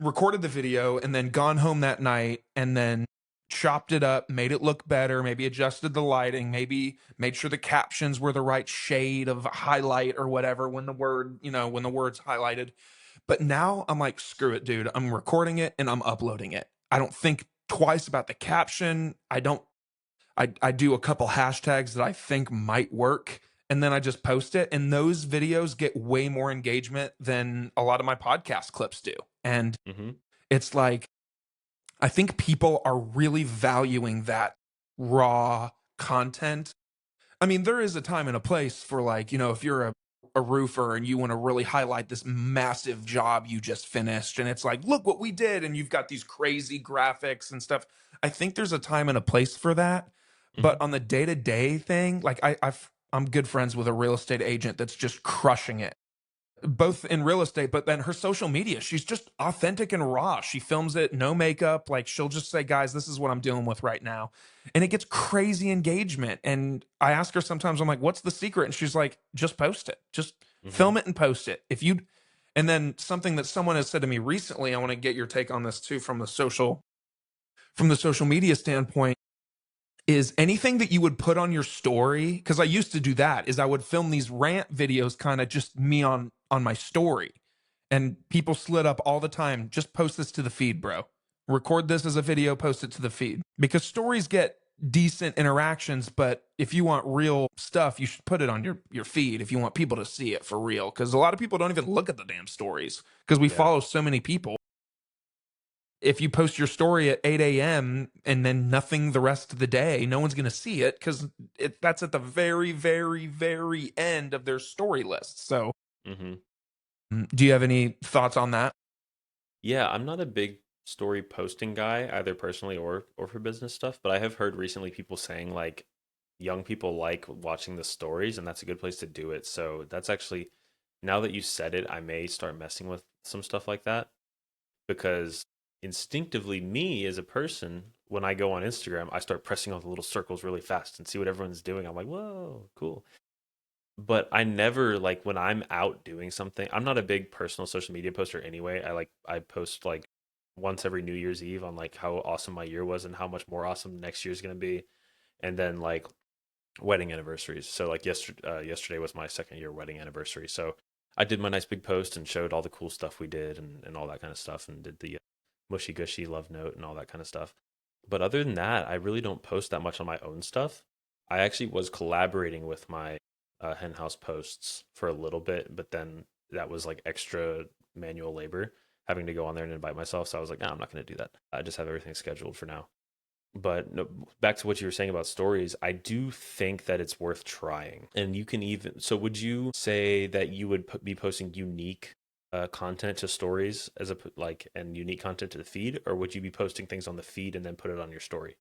recorded the video and then gone home that night and then chopped it up, made it look better, maybe adjusted the lighting, maybe made sure the captions were the right shade of highlight or whatever when when the word's highlighted. But now I'm like, screw it, dude. I'm recording it and I'm uploading it. I don't think twice about the caption. I do a couple hashtags that I think might work and then I just post it. And those videos get way more engagement than a lot of my podcast clips do. And Hmm. it's like, I think people are really valuing that raw content. I mean, there is a time and a place for like, if you're a roofer and you want to really highlight this massive job you just finished, and it's like, look what we did, and you've got these crazy graphics and stuff. I think there's a time and a place for that. But Hmm. on the day-to-day thing, like I'm good friends with a real estate agent that's just crushing it both in real estate, but then her social media, she's just authentic and raw. She films it, no makeup. Like she'll just say, guys, this is what I'm dealing with right now. And it gets crazy engagement. And I ask her sometimes, I'm like, what's the secret? And she's like, just post it. Just Hmm. film it and post it. And then something that someone has said to me recently, I want to get your take on this too from the social media standpoint is anything that you would put on your story, because I used to do that, is I would film these rant videos, kind of just me on my story, and people slid up all the time, just post this to the feed, bro, record this as a video, post it to the feed, because stories get decent interactions, but if you want real stuff, you should put it on your feed if you want people to see it for real, because a lot of people don't even look at the damn stories because we Yeah. follow so many people. If you post your story at 8 a.m. and then nothing the rest of the day, no one's going to see it because that's at the very, very, very end of their story list. So, Hmm. do you have any thoughts on that? Yeah, I'm not a big story posting guy, either personally or for business stuff, but I have heard recently people saying like young people like watching the stories, and that's a good place to do it. So that's actually, now that you said it, I may start messing with some stuff like that because instinctively, me as a person, when I go on Instagram, I start pressing all the little circles really fast and see what everyone's doing. I'm like, whoa, cool. But I never like when I'm out doing something. I'm not a big personal social media poster anyway. I post like once every New Year's Eve on like how awesome my year was and how much more awesome next year's gonna be, and then like wedding anniversaries. So like yesterday was my second year wedding anniversary. So I did my nice big post and showed all the cool stuff we did and all that kind of stuff and did the mushy gushy love note and all that kind of stuff. But other than that, I really don't post that much on my own stuff. I actually was collaborating with my Hennhouse posts for a little bit, but then that was like extra manual labor having to go on there and invite myself. So I was like, nah, I'm not going to do that. I just have everything scheduled for now. But no, back to what you were saying about stories, I do think that it's worth trying. And you can even, so would you say that you would be posting unique content to stories as a like and unique content to the feed, or would you be posting things on the feed and then put it on your story?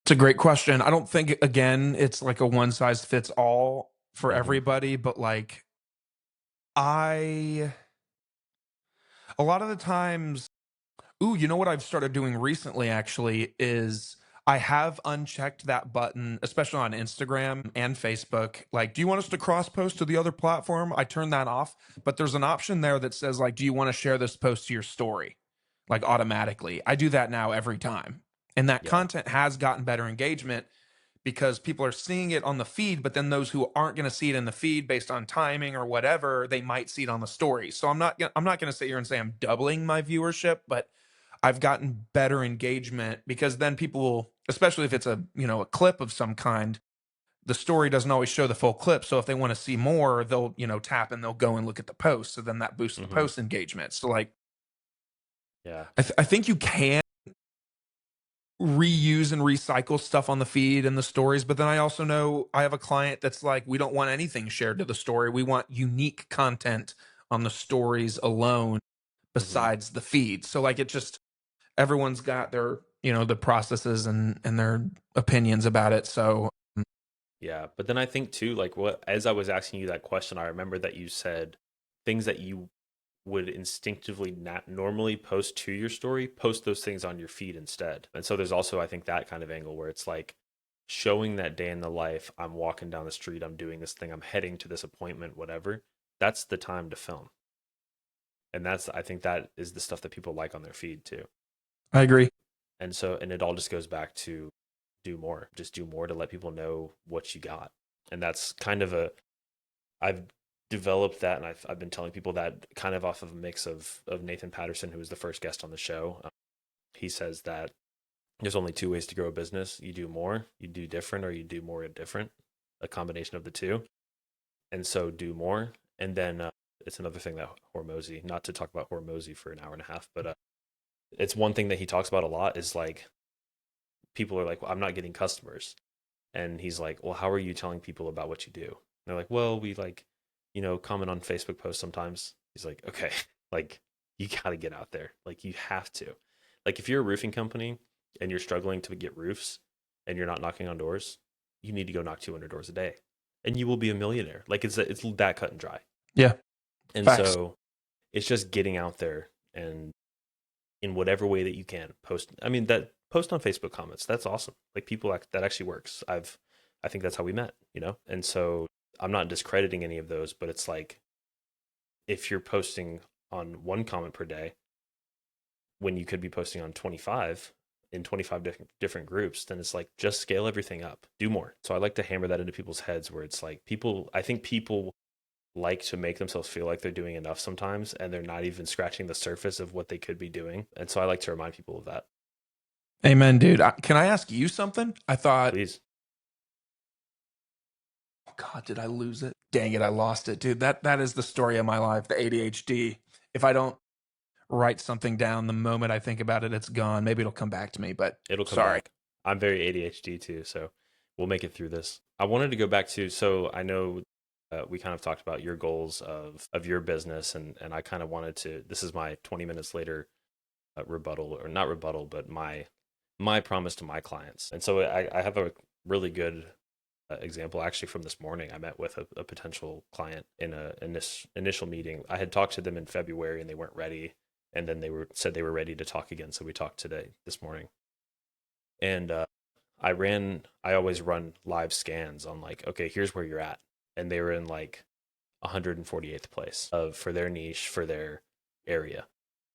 It's a great question. I don't think, again, it's like a one size fits all for Hmm. everybody, but like, I, a lot of the times, ooh, you know what I've started doing recently actually is I have unchecked that button, especially on Instagram and Facebook. Like, do you want us to cross post to the other platform? I turn that off, but there's an option there that says like, do you want to share this post to your story? Like automatically. I do that now every time. And that Yeah. content has gotten better engagement because people are seeing it on the feed, but then those who aren't going to see it in the feed based on timing or whatever, they might see it on the story. So I'm not going to sit here and say I'm doubling my viewership, but I've gotten better engagement because then people will, especially if it's a clip of some kind, the story doesn't always show the full clip. So if they want to see more, they'll, tap and they'll go and look at the post. So then that boosts the Hmm. post engagement. So like, Yeah. I think you can. reuse and recycle stuff on the feed and the stories. But then I also know I have a client that's like, we don't want anything shared to the story. We want unique content on the stories alone Hmm. besides the feed. So like it just, everyone's got their, the processes and their opinions about it. So Yeah, but then I think too, like what as I was asking you that question, I remember that you said things that you would instinctively not normally post to your story, post those things on your feed instead. And so there's also, I think, that kind of angle where it's like showing that day in the life. I'm walking down the street, I'm doing this thing, I'm heading to this appointment, whatever. That's the time to film. And that's, I think that is the stuff that people like on their feed too. I agree. And so, and it all just goes back to do more, just do more to let people know what you got. And that's kind of I've developed that, and I've been telling people that kind of off of a mix of Nathan Patterson, who was the first guest on the show. He says that there's only two ways to grow a business: you do more, you do different, or you do more and different. A combination of the two. And so, do more, and then it's another thing that Hormozy, not to talk about Hormozy for an hour and a half, but it's one thing that he talks about a lot is like people are like, well, I'm not getting customers. And he's like, well, how are you telling people about what you do? And they're like, well, we like, comment on Facebook posts sometimes. He's like, okay, like you got to get out there. Like you have to. Like if you're a roofing company and you're struggling to get roofs and you're not knocking on doors, you need to go knock 200 doors a day and you will be a millionaire. Like it's that cut and dry. Yeah. And Facts. so it's just getting out there and in whatever way that you can post. I mean, that post on Facebook comments, that's awesome. Like people that actually works. I think that's how we met. And so I'm not discrediting any of those, but it's like if you're posting on one comment per day when you could be posting on 25 in 25 different groups, then it's like just scale everything up, do more. So I like to hammer that into people's heads where it's like I think people like to make themselves feel like they're doing enough sometimes and they're not even scratching the surface of what they could be doing. And so I like to remind people of that. Amen, dude. Can I ask you something? I thought, Please. oh God, did I lose it? Dang it, I lost it, dude. That is the story of my life, the ADHD. If I don't write something down the moment I think about it, it's gone. Maybe it'll come back to me, but It'll come sorry. back. I'm very ADHD too, so we'll make it through this. I wanted to go back to, so I know we kind of talked about your goals of your business, and I kind of wanted to. This is my 20 minutes later rebuttal, or not rebuttal, but my promise to my clients. And so I have a really good example actually from this morning. I met with a potential client in this initial meeting. I had talked to them in February, and they weren't ready, and then they said they were ready to talk again. So we talked this morning. And I always run live scans on like, okay, here's where you're at. And they were in like 148th place for their niche, for their area.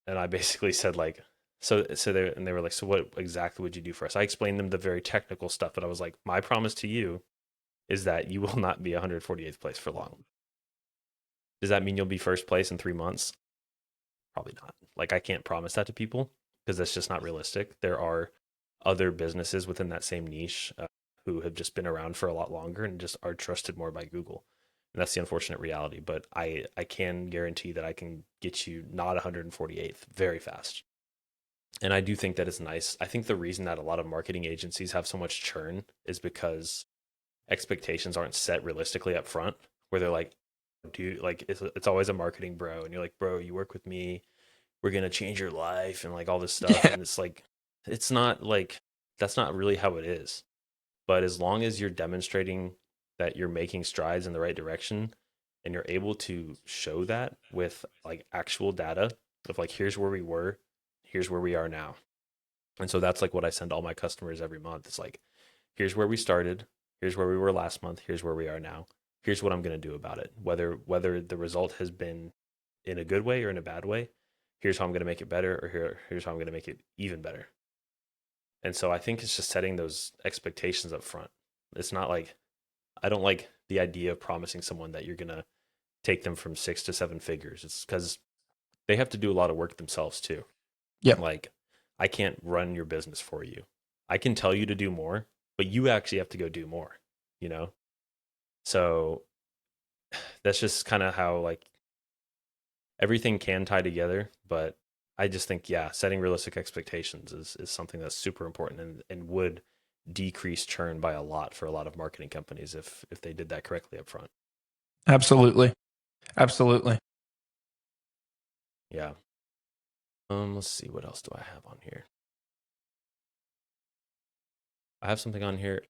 And I basically said like, they were like, so what exactly would you do for us? I explained them the very technical stuff, but I was like, my promise to you is that you will not be 148th place for long. Does that mean you'll be first place in 3 months? Probably not. Like I can't promise that to people because that's just not realistic. There are other businesses within that same niche who have just been around for a lot longer and just are trusted more by Google. And that's the unfortunate reality. But I can guarantee that I can get you not 148th very fast. And I do think that it's nice. I think the reason that a lot of marketing agencies have so much churn is because expectations aren't set realistically up front, where they're like, dude, like it's always a marketing bro. And you're like, bro, you work with me, we're gonna change your life and like all this stuff. Yeah. And it's like it's not like that's not really how it is. But as long as you're demonstrating that you're making strides in the right direction and you're able to show that with like actual data of like here's where we were, here's where we are now. And so that's like what I send all my customers every month. It's like here's where we started, here's where we were last month, here's where we are now. Here's what I'm going to do about it. Whether the result has been in a good way or in a bad way, here's how I'm going to make it better, or here's how I'm going to make it even better. And so I think it's just setting those expectations up front. It's not like I don't like the idea of promising someone that you're going to take them from 6 to 7 figures. It's because they have to do a lot of work themselves too. Yep. Like I can't run your business for you. I can tell you to do more, but you actually have to go do more, you know? So that's just kind of how like everything can tie together, but I just think, yeah, setting realistic expectations is something that's super important and would decrease churn by a lot for a lot of marketing companies if they did that correctly up front. Absolutely. Absolutely. Yeah. Let's see, what else do I have on here? I have something on here.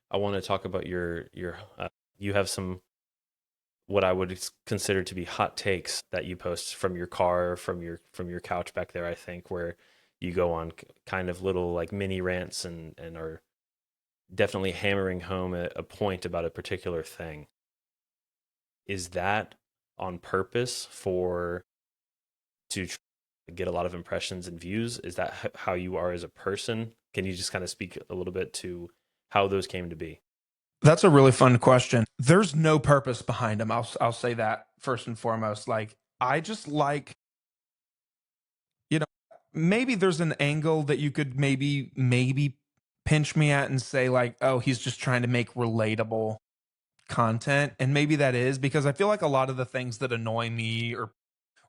I want to talk about your you have some what I would consider to be hot takes that you post from your car, from your couch back there, I think, where you go on kind of little like mini rants and are definitely hammering home a point about a particular thing. Is that on purpose for to get a lot of impressions and views? Is that how you are as a person? Can you just kind of speak a little bit to how those came to be? That's a really fun question. There's no purpose behind them. I'll say that first and foremost. Like I just like, you know, maybe there's an angle that you could maybe pinch me at and say like, "Oh, he's just trying to make relatable content." And maybe that is because I feel like a lot of the things that annoy me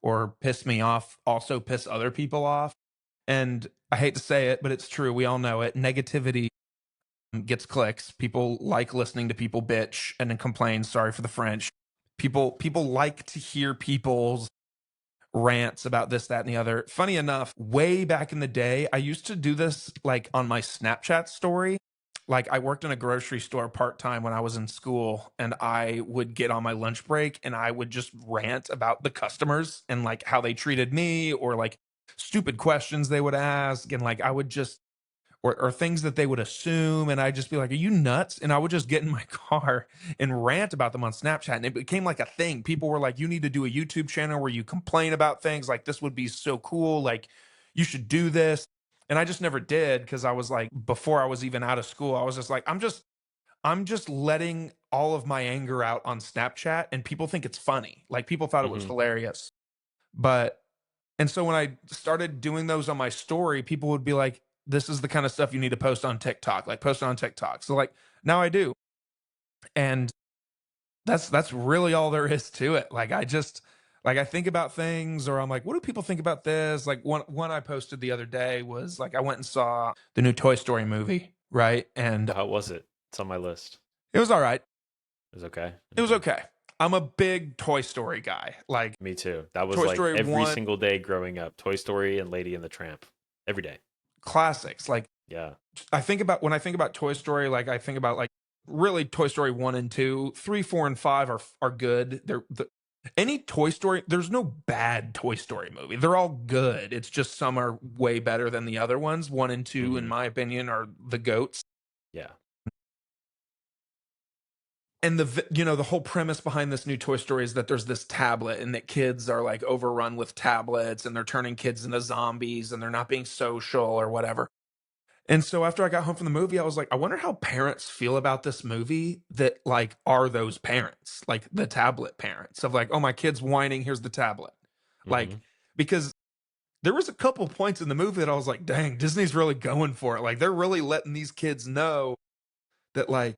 or piss me off also piss other people off. And I hate to say it, but it's true. We all know it. Negativity gets clicks. People like listening to people bitch and then complain. Sorry for the French. People like to hear people's rants about this, that, and the other. Funny enough, way back in the day, I used to do this like on my Snapchat story. Like I worked in a grocery store part time when I was in school, and I would get on my lunch break and I would just rant about the customers and like how they treated me or like stupid questions they would ask. And like I would just or things that they would assume. And I'd just be like, "Are you nuts?" And I would just get in my car and rant about them on Snapchat. And it became like a thing. People were like, "You need to do a YouTube channel where you complain about things. Like, this would be so cool. Like, you should do this." And I just never did because I was like, before I was even out of school, I was just like, I'm just letting all of my anger out on Snapchat and people think it's funny. Like people thought it was Hmm. hilarious. But and so when I started doing those on my story, people would be like, "This is the kind of stuff you need to post on TikTok, like post it on TikTok." So like now I do. And that's really all there is to it. Like I just like I think about things or I'm like, what do people think about this? Like one I posted the other day was like I went and saw the new Toy Story movie, right? And Oh, how was it? It's on my list. it was all right. It was okay. It was Okay. okay. I'm a big Toy Story guy. Like Me too. That was Toy like Story every 1 single day growing up. Toy Story and Lady and the Tramp. Every day. classics. Like Yeah. I think about when I think about Toy Story, like I think about like really Toy Story 1 and 2, 3, 4 and 5 are good. Any Toy Story, there's no bad Toy Story movie. They're all good. It's just some are way better than the other ones. 1 and 2 in Hmm. my opinion are the goats. Yeah. And the whole premise behind this new Toy Story is that there's this tablet and that kids are like overrun with tablets and they're turning kids into zombies and they're not being social or whatever. And so after I got home from the movie, I was like, I wonder how parents feel about this movie that like are those parents, like the tablet parents of like, "Oh, my kid's whining, here's the tablet." Like, Hmm. because there was a couple points in the movie that I was like, dang, Disney's really going for it. Like they're really letting these kids know that like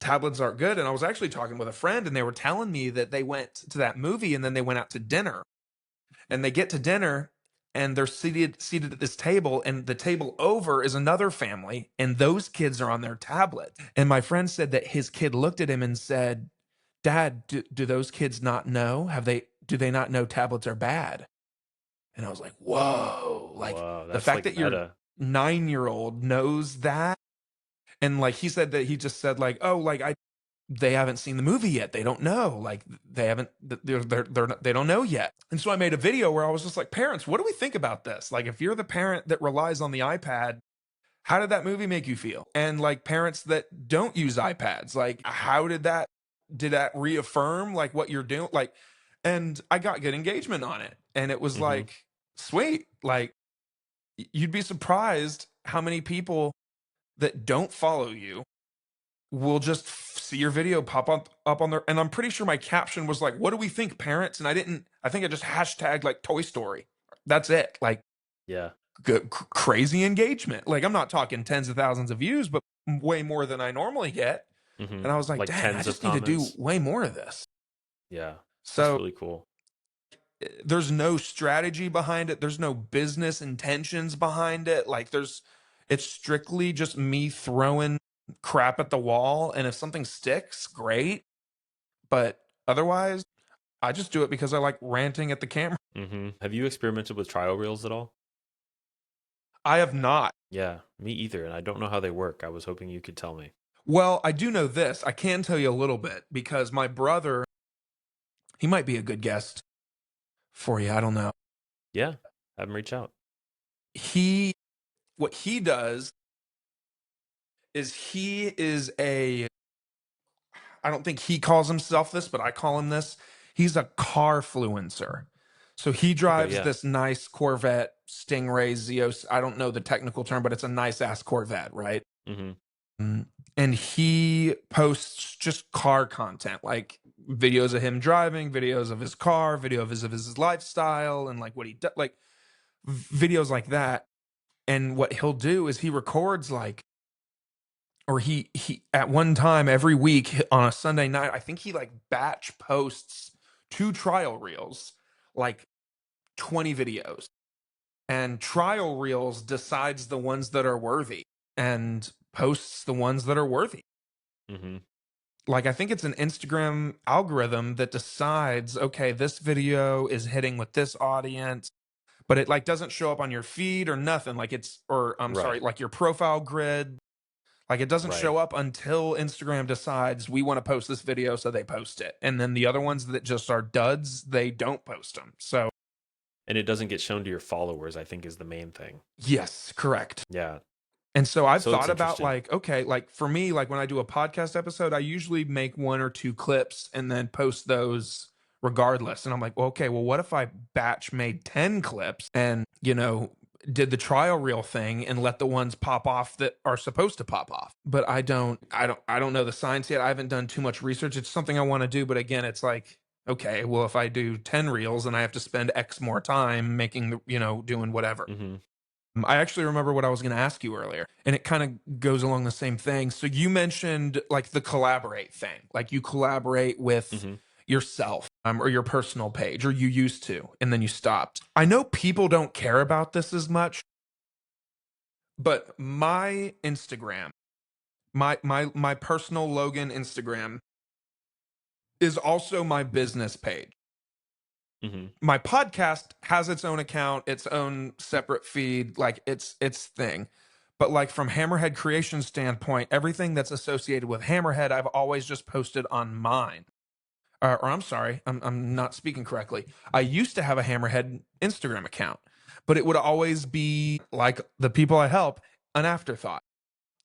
tablets aren't good. And I was actually talking with a friend and they were telling me that they went to that movie and then they went out to dinner and they get to dinner and they're seated at this table and the table over is another family and those kids are on their tablet and my friend said that his kid looked at him and said, "Dad, do those kids not know, do they not know tablets are bad?" And I was like, whoa, like Whoa. the That's fact like that your meta. 9-year-old knows that. And like he said that he just said like, "Oh, like I they haven't seen the movie yet. They don't know. Like they haven't they don't know yet." And so I made a video where I was just like, "Parents, what do we think about this? Like if you're the parent that relies on the iPad, how did that movie make you feel?" And like parents that don't use iPads, like how did that reaffirm like what you're doing? Like and I got good engagement on it. And it was Hmm. like, sweet. Like you'd be surprised how many people that don't follow you will just see your video up on their and I'm pretty sure my caption was like, "What do we think, parents?" And I think I just hashtagged like Toy Story. That's it. Like Yeah. crazy engagement. Like I'm not talking tens of thousands of views, but way more than I normally get. Hmm. And I was like, Like "Dang, I tens of just need to do comments. way more of this." Yeah. That's So really cool. there's no strategy behind it. There's no business intentions behind it. Like it's strictly just me throwing crap at the wall. And if something sticks, great. But otherwise, I just do it because I like ranting at the camera. Have you experimented with trial reels at all? I have not. Yeah, me either, and I don't know how they work. I was hoping you could tell me. Well, I do know this. I can tell you a little bit because my brother, he might be a good guest for you. I don't know. Yeah, have them reach out. He, what he does is he is a, I don't think he calls himself this, but I call him this. He's a car fluencer. So he Okay, drives yeah. this nice Corvette Stingray Zeos. I don't know the technical term, but it's a nice ass Corvette, right? Mm-hmm. And he posts just car content, like videos of him driving, videos of his car, video of his lifestyle, and like what he does, like videos like that. And what he'll do is he records like, or he at one time every week on a Sunday night, I think he like batch posts 2 trial reels, like 20 videos. And trial reels decides the ones that are worthy and posts the ones that are worthy. Mm-hmm. Like I think it's an Instagram algorithm that decides, okay, this video is hitting with this audience, but it like doesn't show up on your feed or nothing. Like it's, or I'm sorry, Right, like your profile grid. Like it doesn't right. show up until Instagram decides we want to post this video, so they post it. And then the other ones that just are duds, they don't post them. So And it doesn't get shown to your followers, I think is the main thing. yes, correct. Yeah. And so I've So it's thought about interesting. like, okay, like for me, like when I do a podcast episode, I usually make 1 or 2 clips and then post those regardless. And I'm like, well, okay, well, what if I batch made 10 clips and, did the trial reel thing and let the ones pop off that are supposed to pop off? But I don't know the science yet. I haven't done too much research. It's something I want to do, but again, it's like, okay, well, if I do 10 reels and I have to spend X more time making doing whatever. Mm-hmm. I actually remember what I was going to ask you earlier, and it kind of goes along the same thing. So you mentioned like the collaborate thing, like you collaborate with Mm-hmm. yourself or your personal page, or you used to, and then you stopped. I know people don't care about this as much, but my Instagram, my personal Logan Instagram is also my business page. Mm-hmm. My podcast has its own account, its own separate feed, like its thing. But like from Hammerhead creation standpoint, everything that's associated with Hammerhead, I've always just posted on mine. Or I'm sorry, I'm not speaking correctly. I used to have a Hammerhead Instagram account, but it would always be like the people I help, an afterthought.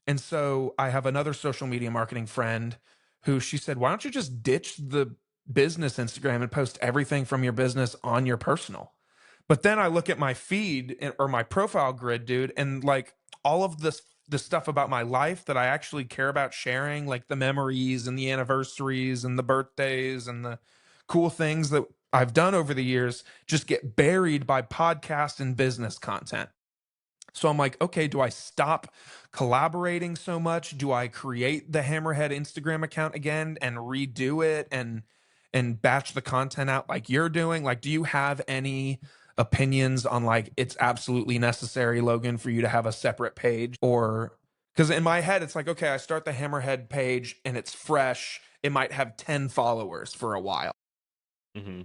And so I have another social media marketing friend who she said, why don't you just ditch the business Instagram and post everything from your business on your personal? But then I look at my feed or my profile grid, dude, and like all of this the stuff about my life that I actually care about sharing, like the memories and the anniversaries and the birthdays and the cool things that I've done over the years, just get buried by podcast and business content. So I'm like, okay, do I stop collaborating so much? Do I create the Hammerhead Instagram account again and redo it and batch the content out like you're doing? Like, do you have any opinions on like it's absolutely necessary, Logan, for you to have a separate page? Or because in my head, it's like, okay, I start the Hammerhead page and it's fresh. It might have 10 followers for a while. Mm-hmm.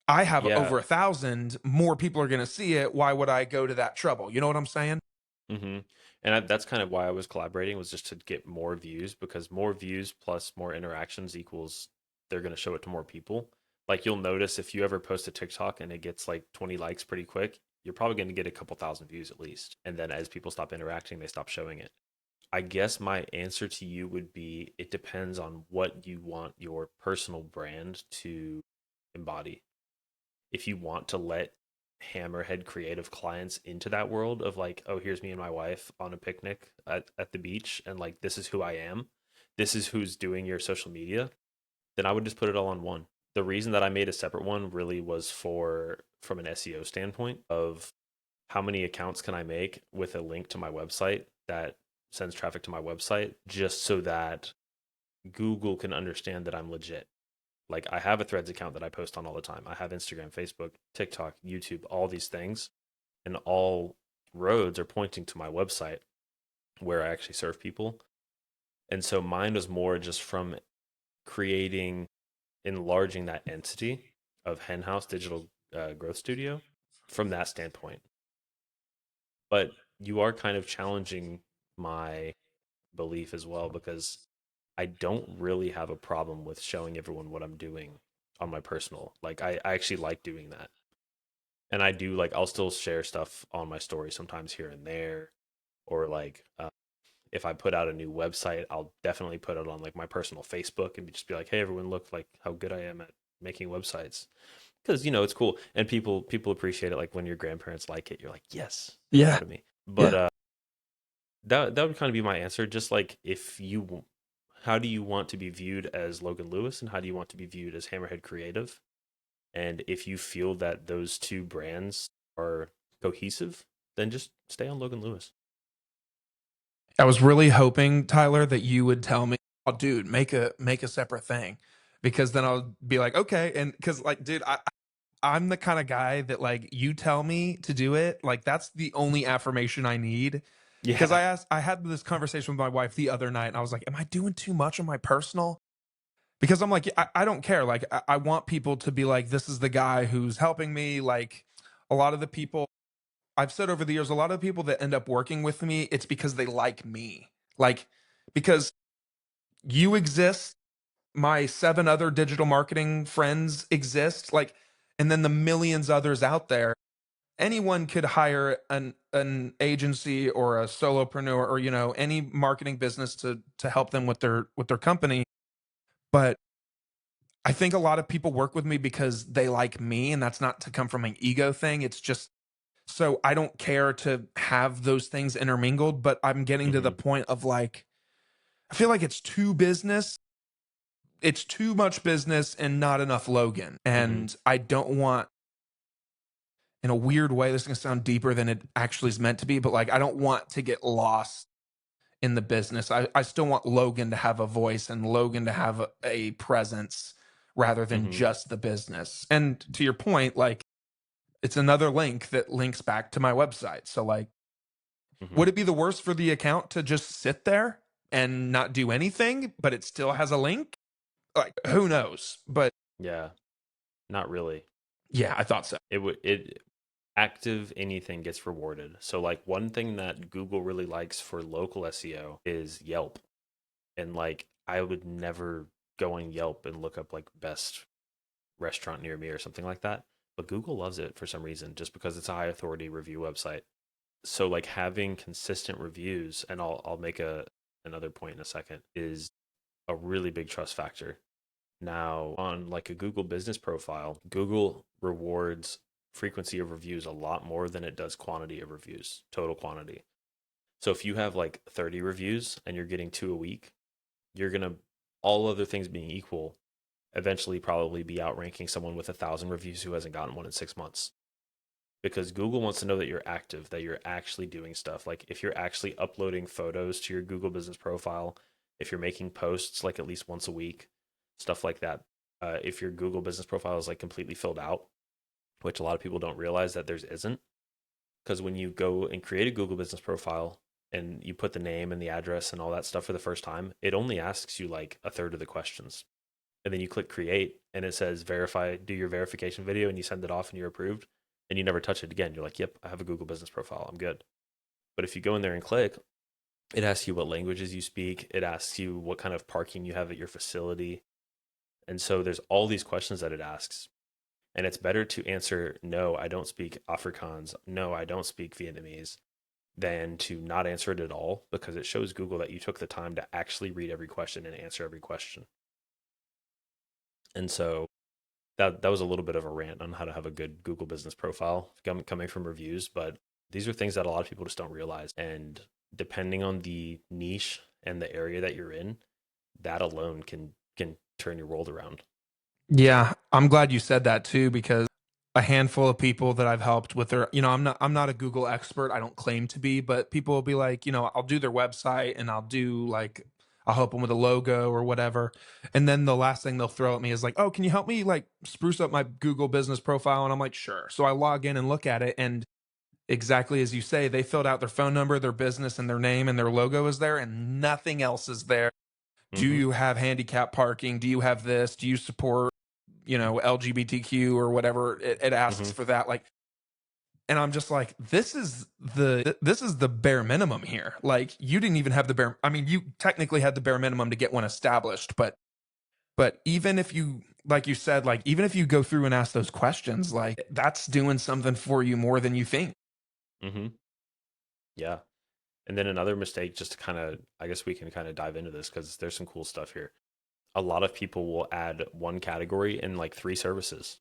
I have Yeah. over 1,000. More people are going to see it. Why would I go to that trouble? You know what I'm saying? Mm-hmm. And that's kind of why I was collaborating, was just to get more views, because more views plus more interactions equals they're going to show it to more people. Like you'll notice if you ever post a TikTok and it gets like 20 likes pretty quick, you're probably going to get a couple thousand views at least. And then as people stop interacting, they stop showing it. I guess my answer to you would be it depends on what you want your personal brand to embody. If you want to let Hammerhead creative clients into that world of like, oh, here's me and my wife on a picnic at the beach, and like, this is who I am, this is who's doing your social media, then I would just put it all on one. The reason that I made a separate one really was from an SEO standpoint of how many accounts can I make with a link to my website that sends traffic to my website, just so that Google can understand that I'm legit. Like I have a Threads account that I post on all the time. I have Instagram, Facebook, TikTok, YouTube, all these things, and all roads are pointing to my website where I actually serve people. And so mine was more just from creating, enlarging that entity of Hennhouse Digital Growth Studio from that standpoint. But you are kind of challenging my belief as well because I don't really have a problem with showing everyone what I'm doing on my personal. Like I actually like doing that. And I do like I'll still share stuff on my story sometimes here and there, or like if I put out a new website, I'll definitely put it on like my personal Facebook and just be like, "Hey, everyone, look like how good I am at making websites." Because it's cool and people appreciate it. Like when your grandparents like it, you're like, "Yes, Yeah. proud of me." But Yeah. that would kind of be my answer. Just like how do you want to be viewed as Logan Lewis, and how do you want to be viewed as Hammerhead Creative? And if you feel that those two brands are cohesive, then just stay on Logan Lewis. I was really hoping, Tyler, that you would tell me, "Oh, dude, make a separate thing," because then I'll be like, "Okay," and because like, dude, I'm the kind of guy that like you tell me to do it, like that's the only affirmation I need. Because Yeah. I had this conversation with my wife the other night, and I was like, "Am I doing too much on my personal?" Because I'm like, I don't care. Like, I want people to be like, "This is the guy who's helping me." Like, a lot of the people I've said over the years, a lot of the people that end up working with me, it's because they like me. Like, because you exist, my 7 other digital marketing friends exist, like, and then the millions others out there. Anyone could hire an agency or a solopreneur or any marketing business to help them with their company. But I think a lot of people work with me because they like me, and that's not to come from an ego thing. It's just so I don't care to have those things intermingled, but I'm getting to the Hmm. point of like, I feel like it's too business. It's too much business and not enough Logan. Hmm. And I don't want, in a weird way, this is going to sound deeper than it actually is meant to be, but like, I don't want to get lost in the business. I still want Logan to have a voice and Logan to have a presence rather than Hmm. just the business. And to your point, like, it's another link that links back to my website. So, like, Hmm. would it be the worst for the account to just sit there and not do anything, but it still has a link? Like, who knows? But Yeah. Not really. yeah, I thought so. It active anything gets rewarded. So like one thing that Google really likes for local SEO is Yelp. And like I would never go on Yelp and look up like best restaurant near me or something like that. But Google loves it for some reason, just because it's a high authority review website. So like having consistent reviews, and I'll make another point in a second, is a really big trust factor. Now, on like a Google business profile, Google rewards frequency of reviews a lot more than it does quantity of reviews, total quantity. So if you have like 30 reviews and you're getting 2 a week, you're going to, all other things being equal, eventually probably be outranking someone with 1,000 reviews who hasn't gotten one in 6 months. Because Google wants to know that you're active, that you're actually doing stuff. Like if you're actually uploading photos to your Google business profile, if you're making posts like at least once a week, stuff like that. If your Google business profile is like completely filled out, which a lot of people don't realize that there's isn't, because when you go and create a Google business profile and you put the name and the address and all that stuff for the first time, it only asks you like a third of the questions. And then you click create and it says verify, do your verification video, and you send it off and you're approved, and you never touch it again. You're like, yep, I have a Google business profile. I'm good. But if you go in there and click, it asks you what languages you speak. It asks you what kind of parking you have at your facility. And so there's all these questions that it asks. And it's better to answer, no, I don't speak Afrikaans. No, I don't speak Vietnamese, than to not answer it at all, because it shows Google that you took the time to actually read every question and answer every question. And so that was a little bit of a rant on how to have a good Google business profile coming from reviews, but these are things that a lot of people just don't realize. And depending on the niche and the area that you're in, that alone can turn your world around. Yeah, I'm glad you said that too, because a handful of people that I've helped with their, I'm not a Google expert. I don't claim to be, but people will be like, I'll do their website and I'll help them with a logo or whatever. And then the last thing they'll throw at me is like, oh, can you help me like spruce up my Google business profile? And I'm like, sure. So I log in and look at it. And exactly as you say, they filled out their phone number, their business, and their name, and their logo is there, and nothing else is there. Do Mm-hmm. you have handicap parking? Do you have this? Do you support, LGBTQ or whatever? It Mm-hmm. asks for that. Like, and I'm just like, this is the bare minimum here. Like, you didn't even have the bare. I mean, you technically had the bare minimum to get one established, but even if you, like you said, like even if you go through and ask those questions, like that's doing something for you more than you think. Mm-hmm. Yeah. And then another mistake, just to kind of, I guess we can kind of dive into this because there's some cool stuff here. A lot of people will add one category and like three services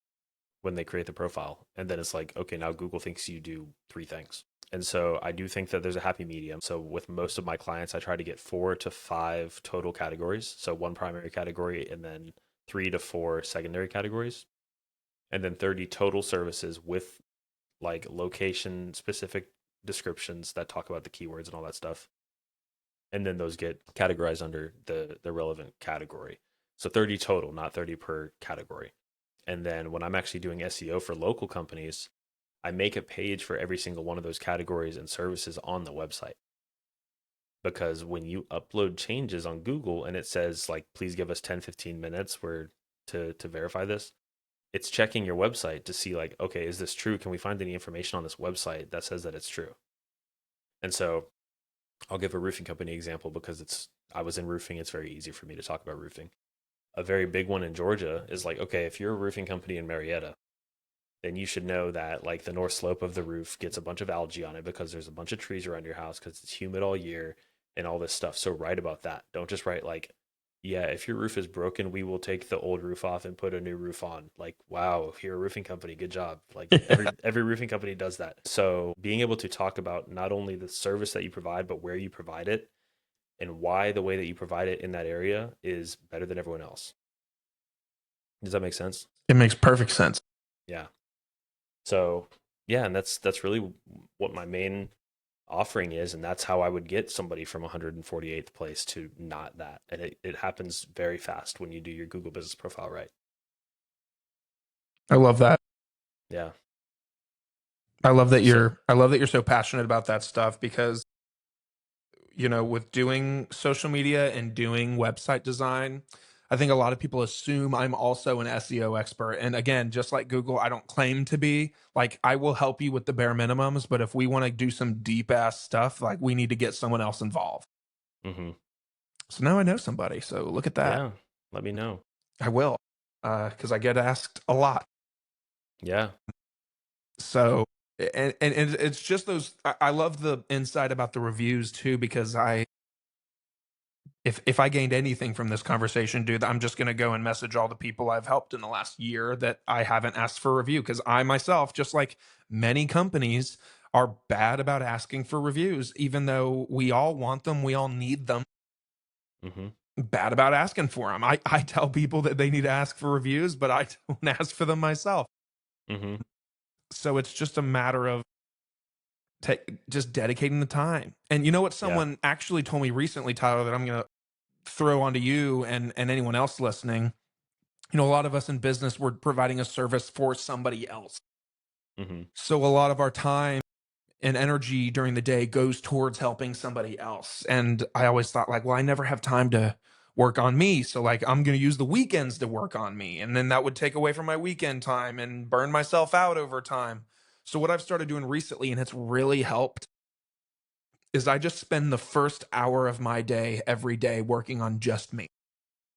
when they create the profile. And then it's like, okay, now Google thinks you do three things. And so I do think that there's a happy medium. So with most of my clients, I try to get 4 to 5 total categories. So one primary category and then 3 to 4 secondary categories. And then 30 total services with like location specific descriptions that talk about the keywords and all that stuff. And then those get categorized under the relevant category. So 30 total, not 30 per category. And then when I'm actually doing SEO for local companies, I make a page for every single one of those categories and services on the website. Because when you upload changes on Google and it says like, please give us 10-15 minutes where to verify this, it's checking your website to see like, okay, is this true? Can we find any information on this website that says that it's true? And so I'll give a roofing company example because I was in roofing. It's very easy for me to talk about roofing. A very big one in Georgia is like, okay, if you're a roofing company in Marietta, then you should know that like the north slope of the roof gets a bunch of algae on it because there's a bunch of trees around your house because it's humid all year and all this stuff. So write about that. Don't just write like, yeah, if your roof is broken, we will take the old roof off and put a new roof on. Like, wow, if you're a roofing company, good job. Like every roofing company does that. So being able to talk about not only the service that you provide, but where you provide it and why the way that you provide it in that area is better than everyone else. Does that make sense? It makes perfect sense. Yeah. So yeah, and that's really what my main offering is, and that's how I would get somebody from 148th place to not that. And it happens very fast when you do your Google business profile right. I love that. Yeah. I love that So you're so passionate about that stuff because with doing social media and doing website design, I think a lot of people assume I'm also an SEO expert. And again, just like Google, I don't claim to be. Like, I will help you with the bare minimums, but if we want to do some deep ass stuff, like we need to get someone else involved. mhm. So now I know somebody. So look at that. Yeah, let me know. I will, because I get asked a lot. Yeah. So, and it's just those. I love the insight about the reviews too, because if I gained anything from this conversation, dude, I'm just gonna go and message all the people I've helped in the last year that I haven't asked for a review, because I myself, just like many companies, are bad about asking for reviews, even though we all want them, we all need them. Mhm. Bad about asking for them. I tell people that they need to ask for reviews, but I don't ask for them myself. Mhm. So it's just a matter of just dedicating the time. And you know what? Yeah. Someone actually told me recently, Tyler, that I'm gonna throw onto you and anyone else listening. A lot of us in business, we're providing a service for somebody else. Mhm. So a lot of our time and energy during the day goes towards helping somebody else. And I always thought, like, well, I never have time to work on me. So, like, I'm going to use the weekends to work on me. And then that would take away from my weekend time and burn myself out over time. So, what I've started doing recently, and it's really helped, is I just spend the first hour of my day every day working on just me.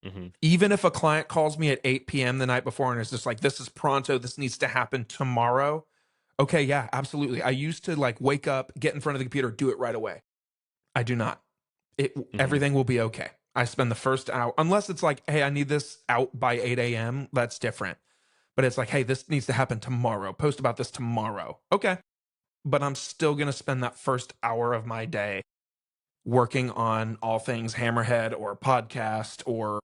Mhm. Even if a client calls me at 8 p.m. the night before and is just like, this is pronto, this needs to happen tomorrow. Okay, yeah, absolutely. I used to like wake up, get in front of the computer, do it right away. I do not. Mhm. Everything will be okay. I spend the first hour, unless it's like, hey, I need this out by 8 a.m. That's different. But it's like, hey, this needs to happen tomorrow. Post about this tomorrow. Okay. But I'm still going to spend that first hour of my day working on all things Hammerhead or podcast or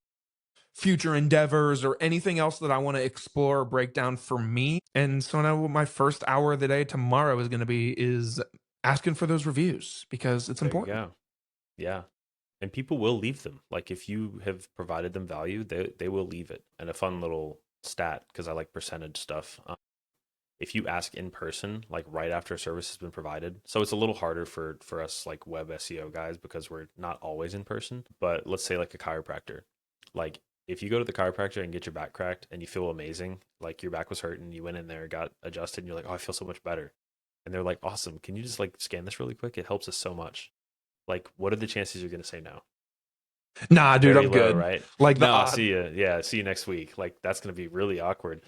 future endeavors or anything else that I want to explore or break down for me. And so now my first hour of the day tomorrow is going to be is asking for those reviews because it's There you important. go. Yeah. And people will leave them. Like if you have provided them value, they will leave it. And a fun little stat, because I like percentage stuff. If you ask in person, like right after a service has been provided, so it's a little harder for us like web SEO guys because we're not always in person. But let's say like a chiropractor, like if you go to the chiropractor and get your back cracked and you feel amazing, like your back was hurting, you went in there, got adjusted, and you're like, oh, I feel so much better. And they're like, awesome. Can you just like scan this really quick? It helps us so much. Like, what are the chances you're going to say no? Nah, dude, Very I'm low, good. right? Like the No, I'll odd. see you. Yeah, see you next week. Like, that's going to be really awkward.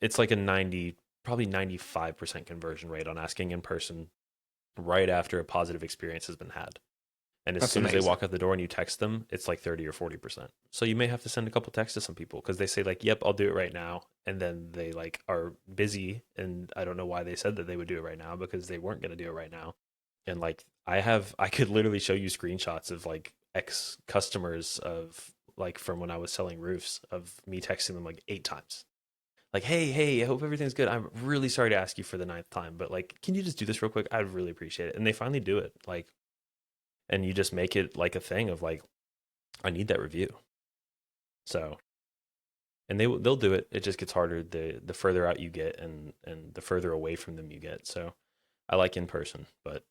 It's like a 90, probably 95% conversion rate on asking in person right after a positive experience has been had. And as That's soon as they amazing. walk out the door and you text them, it's like 30 or 40%. So you may have to send a couple texts to some people because they say, like, yep, I'll do it right now. And then they like are busy. And I don't know why they said that they would do it right now because they weren't going to do it right now. And like I could literally show you screenshots of like ex customers of like from when I was selling roofs of me texting them like 8 times. Like, hey, I hope everything's good. I'm really sorry to ask you for the ninth time, but like, can you just do this real quick? I'd really appreciate it. And they finally do it. Like, and you just make it like a thing of like, I need that review. So, and they'll do it. It just gets harder the further out you get and the further away from them you get. So, I like in person, but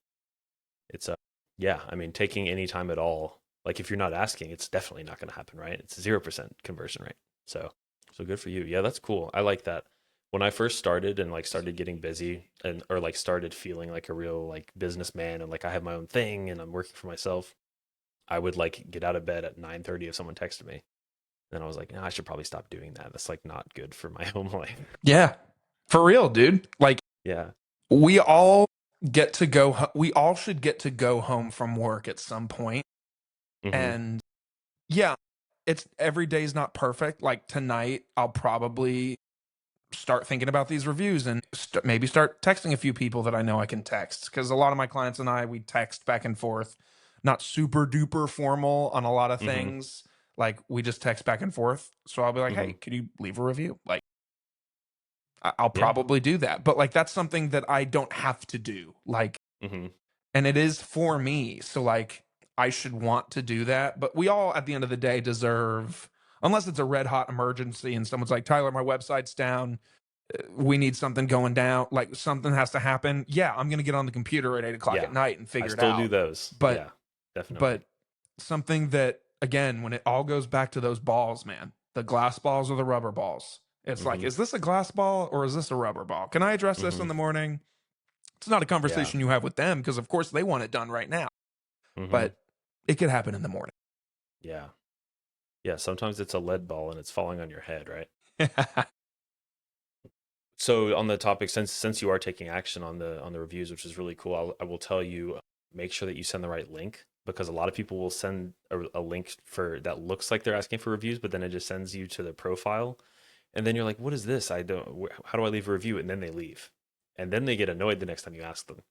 it's yeah, I mean, taking any time at all, like if you're not asking, it's definitely not going to happen, right? It's 0% conversion rate. So good for you. Yeah, that's cool. I like that. When I first started and like started getting busy and or like started feeling like a real like businessman and like I have my own thing and I'm working for myself, I would like get out of bed at 9:30 if someone texted me. Then I was like, no, I should probably stop doing that. That's like not good for my home life. Yeah, for real, dude. Like Yeah. we all we all should get to go home from work at some point. Mhm. And yeah, it's every day's not perfect. Like tonight, I'll probably start thinking about these reviews and maybe start texting a few people that I know I can text because a lot of my clients and I we text back and forth, not super duper formal on a lot of Mhm. things. Like we just text back and forth. So I'll be like, "Hey, Mhm. could you leave a review?" Like I'll Yeah. probably do that. But like that's something that I don't have to do. Like Mhm. and it is for me. So like I should want to do that. But we all at the end of the day deserve unless it's a red hot emergency and someone's like, Tyler, my website's down. We need something going down. Like something has to happen. Yeah, I'm gonna get on the computer at 8 o'clock at Yeah. night and I figure it still do out. those. But Yeah. Definitely. but something that again, when it all goes back to those balls, man, the glass balls or the rubber balls. It's like, Mhm. is this a glass ball or is this a rubber ball? Can I address this in Mhm. the morning? It's not a Yeah. conversation you have with them because, of course, they want it done right now, Mhm. but it could happen in the morning. Yeah. Yeah, sometimes it's a lead ball and it's falling on your head, right? So on the topic, since you are taking action on the reviews, which is really cool, I will tell you make sure that you send the right link because a lot of people will send a link for that looks like they're asking for reviews, but then it just sends you to the profile, and then you're like, what is this? I don't. How do I leave a review? And then they leave, and then they get annoyed the next time you ask them.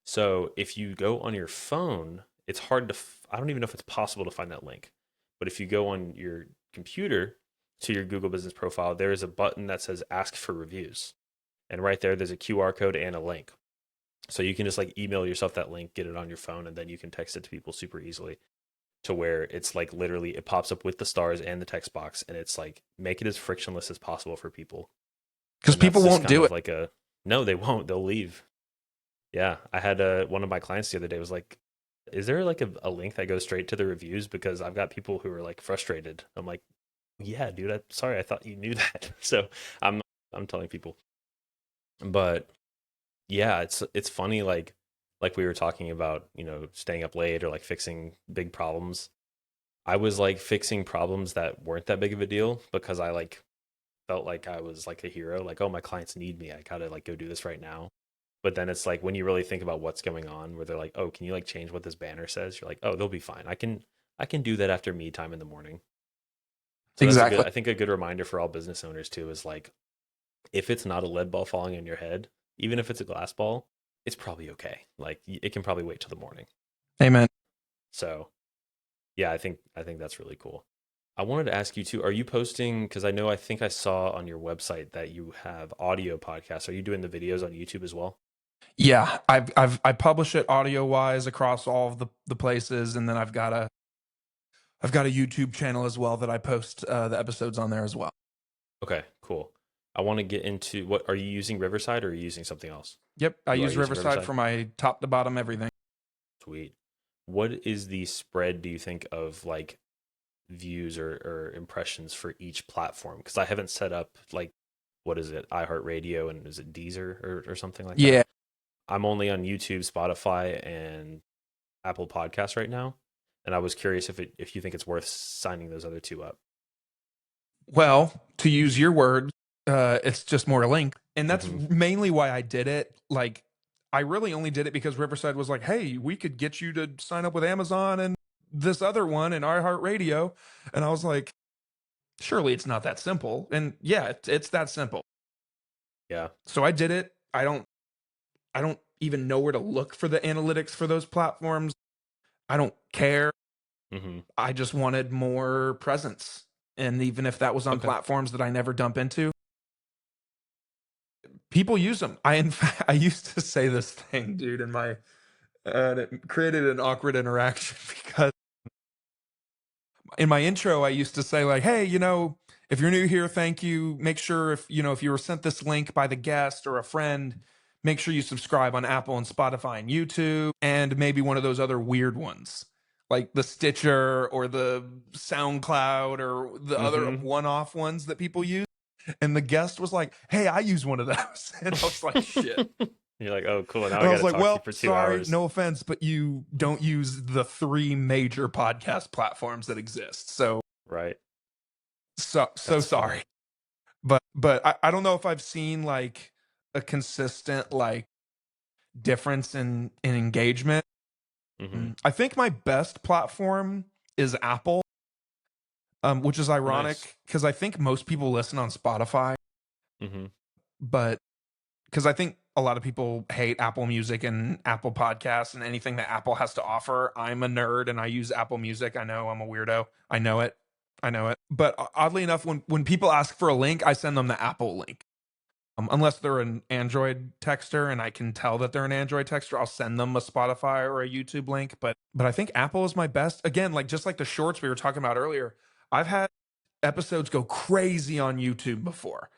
So if you go on your phone, it's hard to. I don't even know if it's possible to find that link, but if you go on your computer to your Google Business profile, there is a button that says "Ask for reviews." And right there's a QR code and a link. So you can just like email yourself that link, get it on your phone, and then you can text it to people super easily to where it's like literally it pops up with the stars and the text box and it's like make it as frictionless as possible for people. Because And that's people just won't kind do of it. like a no, they won't. They'll leave. Yeah. I had one of my clients the other day was like, is there like a link that goes straight to the reviews? Because I've got people who are like frustrated. I'm like, yeah, dude, sorry, I thought you knew that. So I'm I'm telling people. But yeah, it's funny like we were talking about, staying up late or like fixing big problems. I was like fixing problems that weren't that big of a deal because I like felt like I was like a hero, like oh my clients need me. I gotta like go do this right now. But then it's like when you really think about what's going on, where they're like, oh, can you like change what this banner says? You're like, oh, they'll be fine. I can do that after me time in the morning. So that's a good Exactly. I think a good reminder for all business owners too is like if it's not a lead ball falling on your head, even if it's a glass ball, it's probably okay. Like it can probably wait till the morning. Amen. So yeah, I think that's really cool. I wanted to ask you too, are you posting, because I think I saw on your website that you have audio podcasts. Are you doing the videos on YouTube as well? Yeah, I publish it audio wise across all of the places, and then I've got I've got a YouTube channel as well that I post the episodes on there as well. Okay, cool. I want to get into what are you using Riverside or are you using something else? Yep, I You are use using Riverside Riverside? for my top to bottom everything. Sweet. What is the spread, do you think, of like views or impressions for each platform? Because I haven't set up like what is it, iHeartRadio and is it Deezer or something like that? Yeah. I'm only on YouTube, Spotify, and Apple Podcasts right now, and I was curious if you think it's worth signing those other two up. Well, to use your word, it's just more link. And that's Mm-hmm. mainly why I did it. Like, I really only did it because Riverside was like, hey, we could get you to sign up with Amazon and this other one and iHeartRadio. And I was like, surely it's not that simple. And yeah, it's that simple. Yeah. So I did it. I don't even know where to look for the analytics for those platforms. I don't care. Mm-hmm. I just wanted more presence. And even if that was on Okay. platforms that I never dump into, people use them. I in fact I used to say this thing, dude, in my and it created an awkward interaction because in my intro I used to say like, "Hey, if you're new here, thank you. Make sure if you were sent this link by the guest or a friend, make sure you subscribe on Apple and Spotify and YouTube and maybe one of those other weird ones." Like the Stitcher or the SoundCloud or the other Mm-hmm. one-off ones that people use. And the guest was like, "Hey, I use one of those." And I was like, "Shit." You're like, oh, cool. Now And I I got was to like, talk to you "Well, for two sorry, hours. no offense, but you don't use the three major podcast platforms that exist. So Right. so That's funny. sorry." But I don't know if I've seen like a consistent like difference in engagement. Mm-hmm. I think my best platform is Apple, which is Oh, nice. ironic because I think most people listen on Spotify, Mm-hmm. but because I think a lot of people hate Apple Music and Apple Podcasts and anything that Apple has to offer. I'm a nerd and I use Apple Music. I know I'm a weirdo. I know it. I know it. But oddly enough, when people ask for a link, I send them the Apple link. Unless they're an Android texter and I can tell that they're an Android texter, I'll send them a Spotify or a YouTube link. But I think Apple is my best. Again, like just like the shorts we were talking about earlier, I've had episodes go crazy on YouTube before,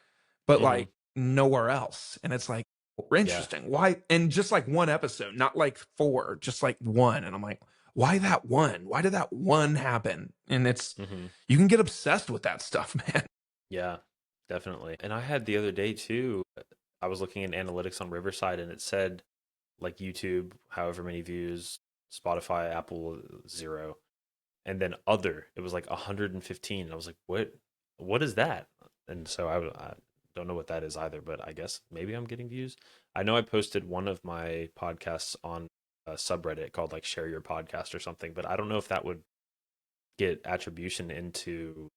but Mm-hmm. like nowhere else. And it's like, Yeah. interesting. Why? And just like one episode, not like four, just like one. And I'm like, why that one? Why did that one happen? And Mm-hmm. you can get obsessed with that stuff, man. Yeah, definitely. And I had the other day too, I was looking at analytics on Riverside and it said like YouTube, however many views, Spotify, Apple, 0. And then other, it was like 115. And I was like, what is that? And so I don't know what that is either, but I guess maybe I'm getting views. I know I posted one of my podcasts on a subreddit called like Share Your Podcast or something, but I don't know if that would get attribution into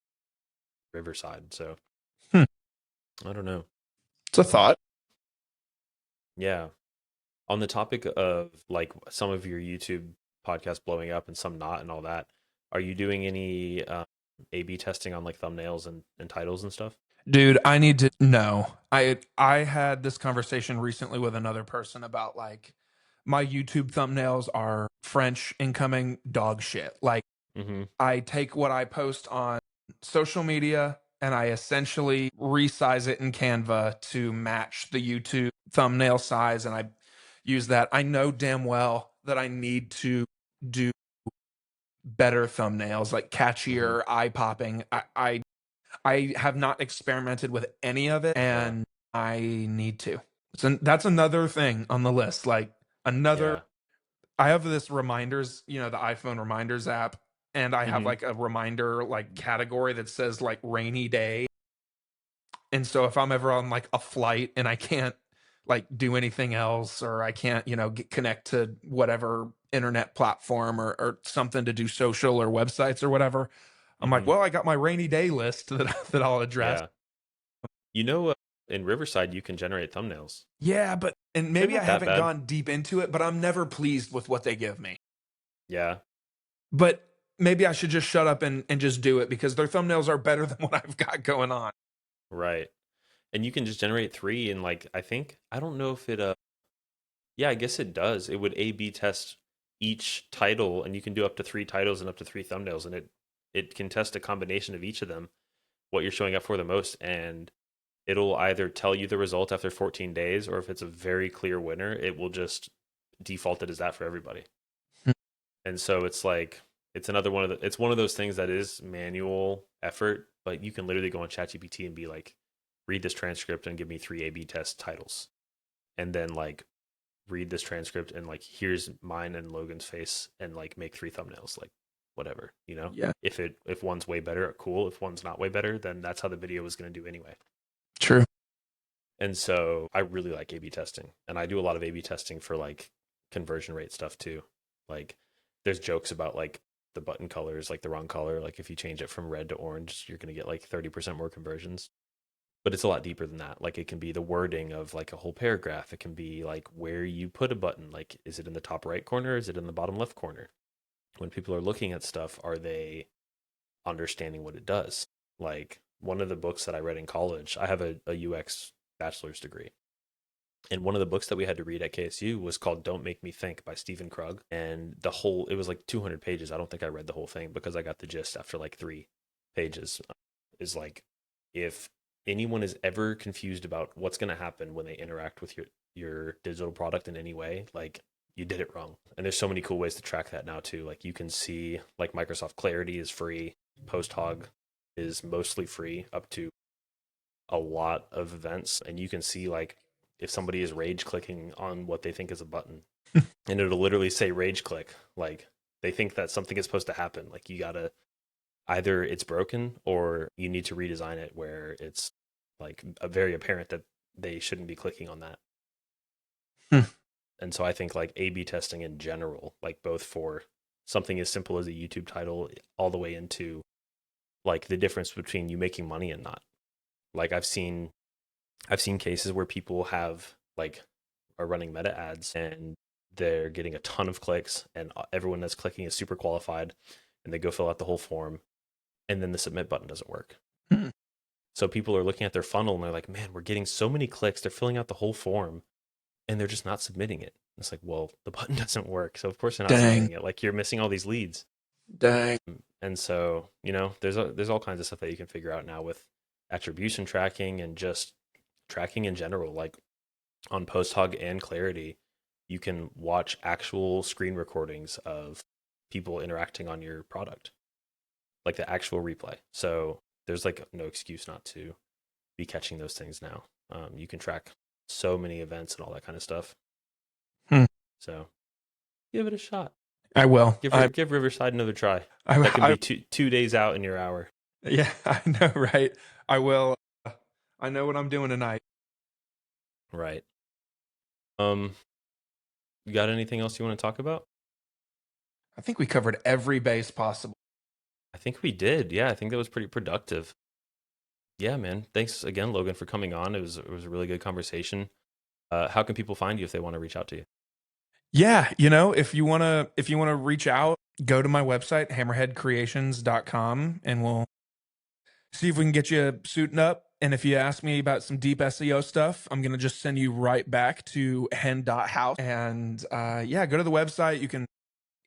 Riverside. So Hmm. I don't know. It's a thought. Yeah. On the topic of like some of your YouTube podcasts blowing up and some not and all that, are you doing any A/B testing on like thumbnails and titles and stuff? Dude, I need to know. I had this conversation recently with another person about like my YouTube thumbnails are French incoming dog shit. Like Mm-hmm. I take what I post on social media and I essentially resize it in Canva to match the YouTube thumbnail size and I use that. I know damn well that I need to do better thumbnails, like Mm-hmm. catchier, eye popping. I have not experimented with any of it, Yeah. and I need to. So that's another thing on the list. Like another, Yeah. I have this reminders, the iPhone reminders app, and I have Mm-hmm. like a reminder like category that says like rainy day. And so if I'm ever on like a flight and I can't like do anything else, or I can't, connect to whatever internet platform or something to do social or websites or whatever, I'm like, Mm-hmm. well, I got my rainy day list that I'll address. Yeah. In Riverside, you can generate thumbnails. Yeah, but and They're maybe I not that haven't bad. gone deep into it, but I'm never pleased with what they give me. Yeah. But maybe I should just shut up and just do it because their thumbnails are better than what I've got going on. Right. And you can just generate three and like I don't know if it yeah, I guess it does. It would A/B test each title and you can do up to three titles and up to three thumbnails and it it can test a combination of each of them, what you're showing up for the most, and it'll either tell you the result after 14 days, or if it's a very clear winner, it will just default it as that for everybody. Hmm. And so it's like it's another one of the it's one of those things that is manual effort, but you can literally go on ChatGPT and be like, read this transcript and give me 3 A/B test titles, and then like read this transcript and like here's mine and Logan's face and like make 3 thumbnails, like whatever, you know. Yeah, If one's way better, cool. If one's not way better, then that's how the video was going to do anyway. true. And so I really like A/B testing, and I do a lot of A/B testing for like conversion rate stuff too. Like there's jokes about like the button colors, like the wrong color. Like if you change it from red to orange, you're gonna get like 30% more conversions. But it's a lot deeper than that. Like it can be the wording of like a whole paragraph. It can be like where you put a button. Like is it in the top right corner? Is it in the bottom left corner? When people are looking at stuff, are they understanding what it does? Like one of the books that I read in college, I have a UX bachelor's degree. And one of the books that we had to read at KSU was called Don't Make Me Think by Stephen Krug. And it was like 200 pages. I don't think I read the whole thing because I got the gist after like 3 pages. Is like, if anyone is ever confused about what's going to happen when they interact with your digital product in any way, like you did it wrong. And there's so many cool ways to track that now too. Like you can see like Microsoft Clarity is free. PostHog is mostly free up to a lot of events, and you can see like if somebody is rage clicking on what they think is a button, and it'll literally say rage click, like they think that something is supposed to happen. Like you gotta, either it's broken or you need to redesign it where it's like a very apparent that they shouldn't be clicking on that. Hmm. And so I think like A/B testing in general, like both for something as simple as a YouTube title all the way into like the difference between you making money and not. Like I've seen cases where people have like are running meta ads and they're getting a ton of clicks, and everyone that's clicking is super qualified, and they go fill out the whole form, and then the submit button doesn't work. Hmm. So people are looking at their funnel and they're like, man, we're getting so many clicks. They're filling out the whole form and they're just not submitting it. It's like, well, the button doesn't work. So of course they're not Dang, submitting it. Like you're missing all these leads. dang. And so, there's all kinds of stuff that you can figure out now with attribution tracking and just tracking in general. Like on PostHog and Clarity, you can watch actual screen recordings of people interacting on your product, like the actual replay. So there's like no excuse not to be catching those things now. You can track so many events and all that kind of stuff. Hmm. So give it a shot. I will. Give Riverside another try. That can I, be two days out in your hour. yeah, I know, right? I will. I know what I'm doing tonight. Right. Um, you got anything else you want to talk about? I think we covered every base possible. I think we did. Yeah, I think that was pretty productive. Yeah, man. Thanks again, Logan, for coming on. It was a really good conversation. How can people find you if they want to reach out to you? Yeah, if you wanna reach out, go to my website, hammerheadcreations.com, and we'll see if we can get you suiting up. And if you ask me about some deep SEO stuff, I'm gonna just send you right back to hen.house. And yeah, go to the website. You can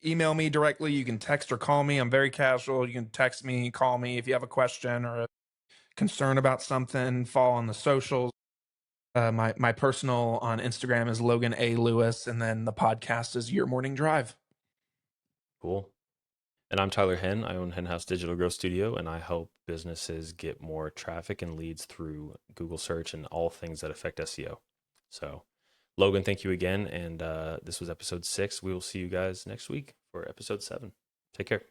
email me directly, you can text or call me. I'm very casual. You can text me, call me if you have a question or a concern about something, follow on the socials. My personal on Instagram is Logan A. Lewis, and then the podcast is Your Morning Drive. Cool. And I'm Tyler Henn. I own Hennhouse Digital Growth Studio, and I help businesses get more traffic and leads through Google search and all things that affect SEO. So, Logan, thank you again. And this was episode 6. We will see you guys next week for episode 7. Take care.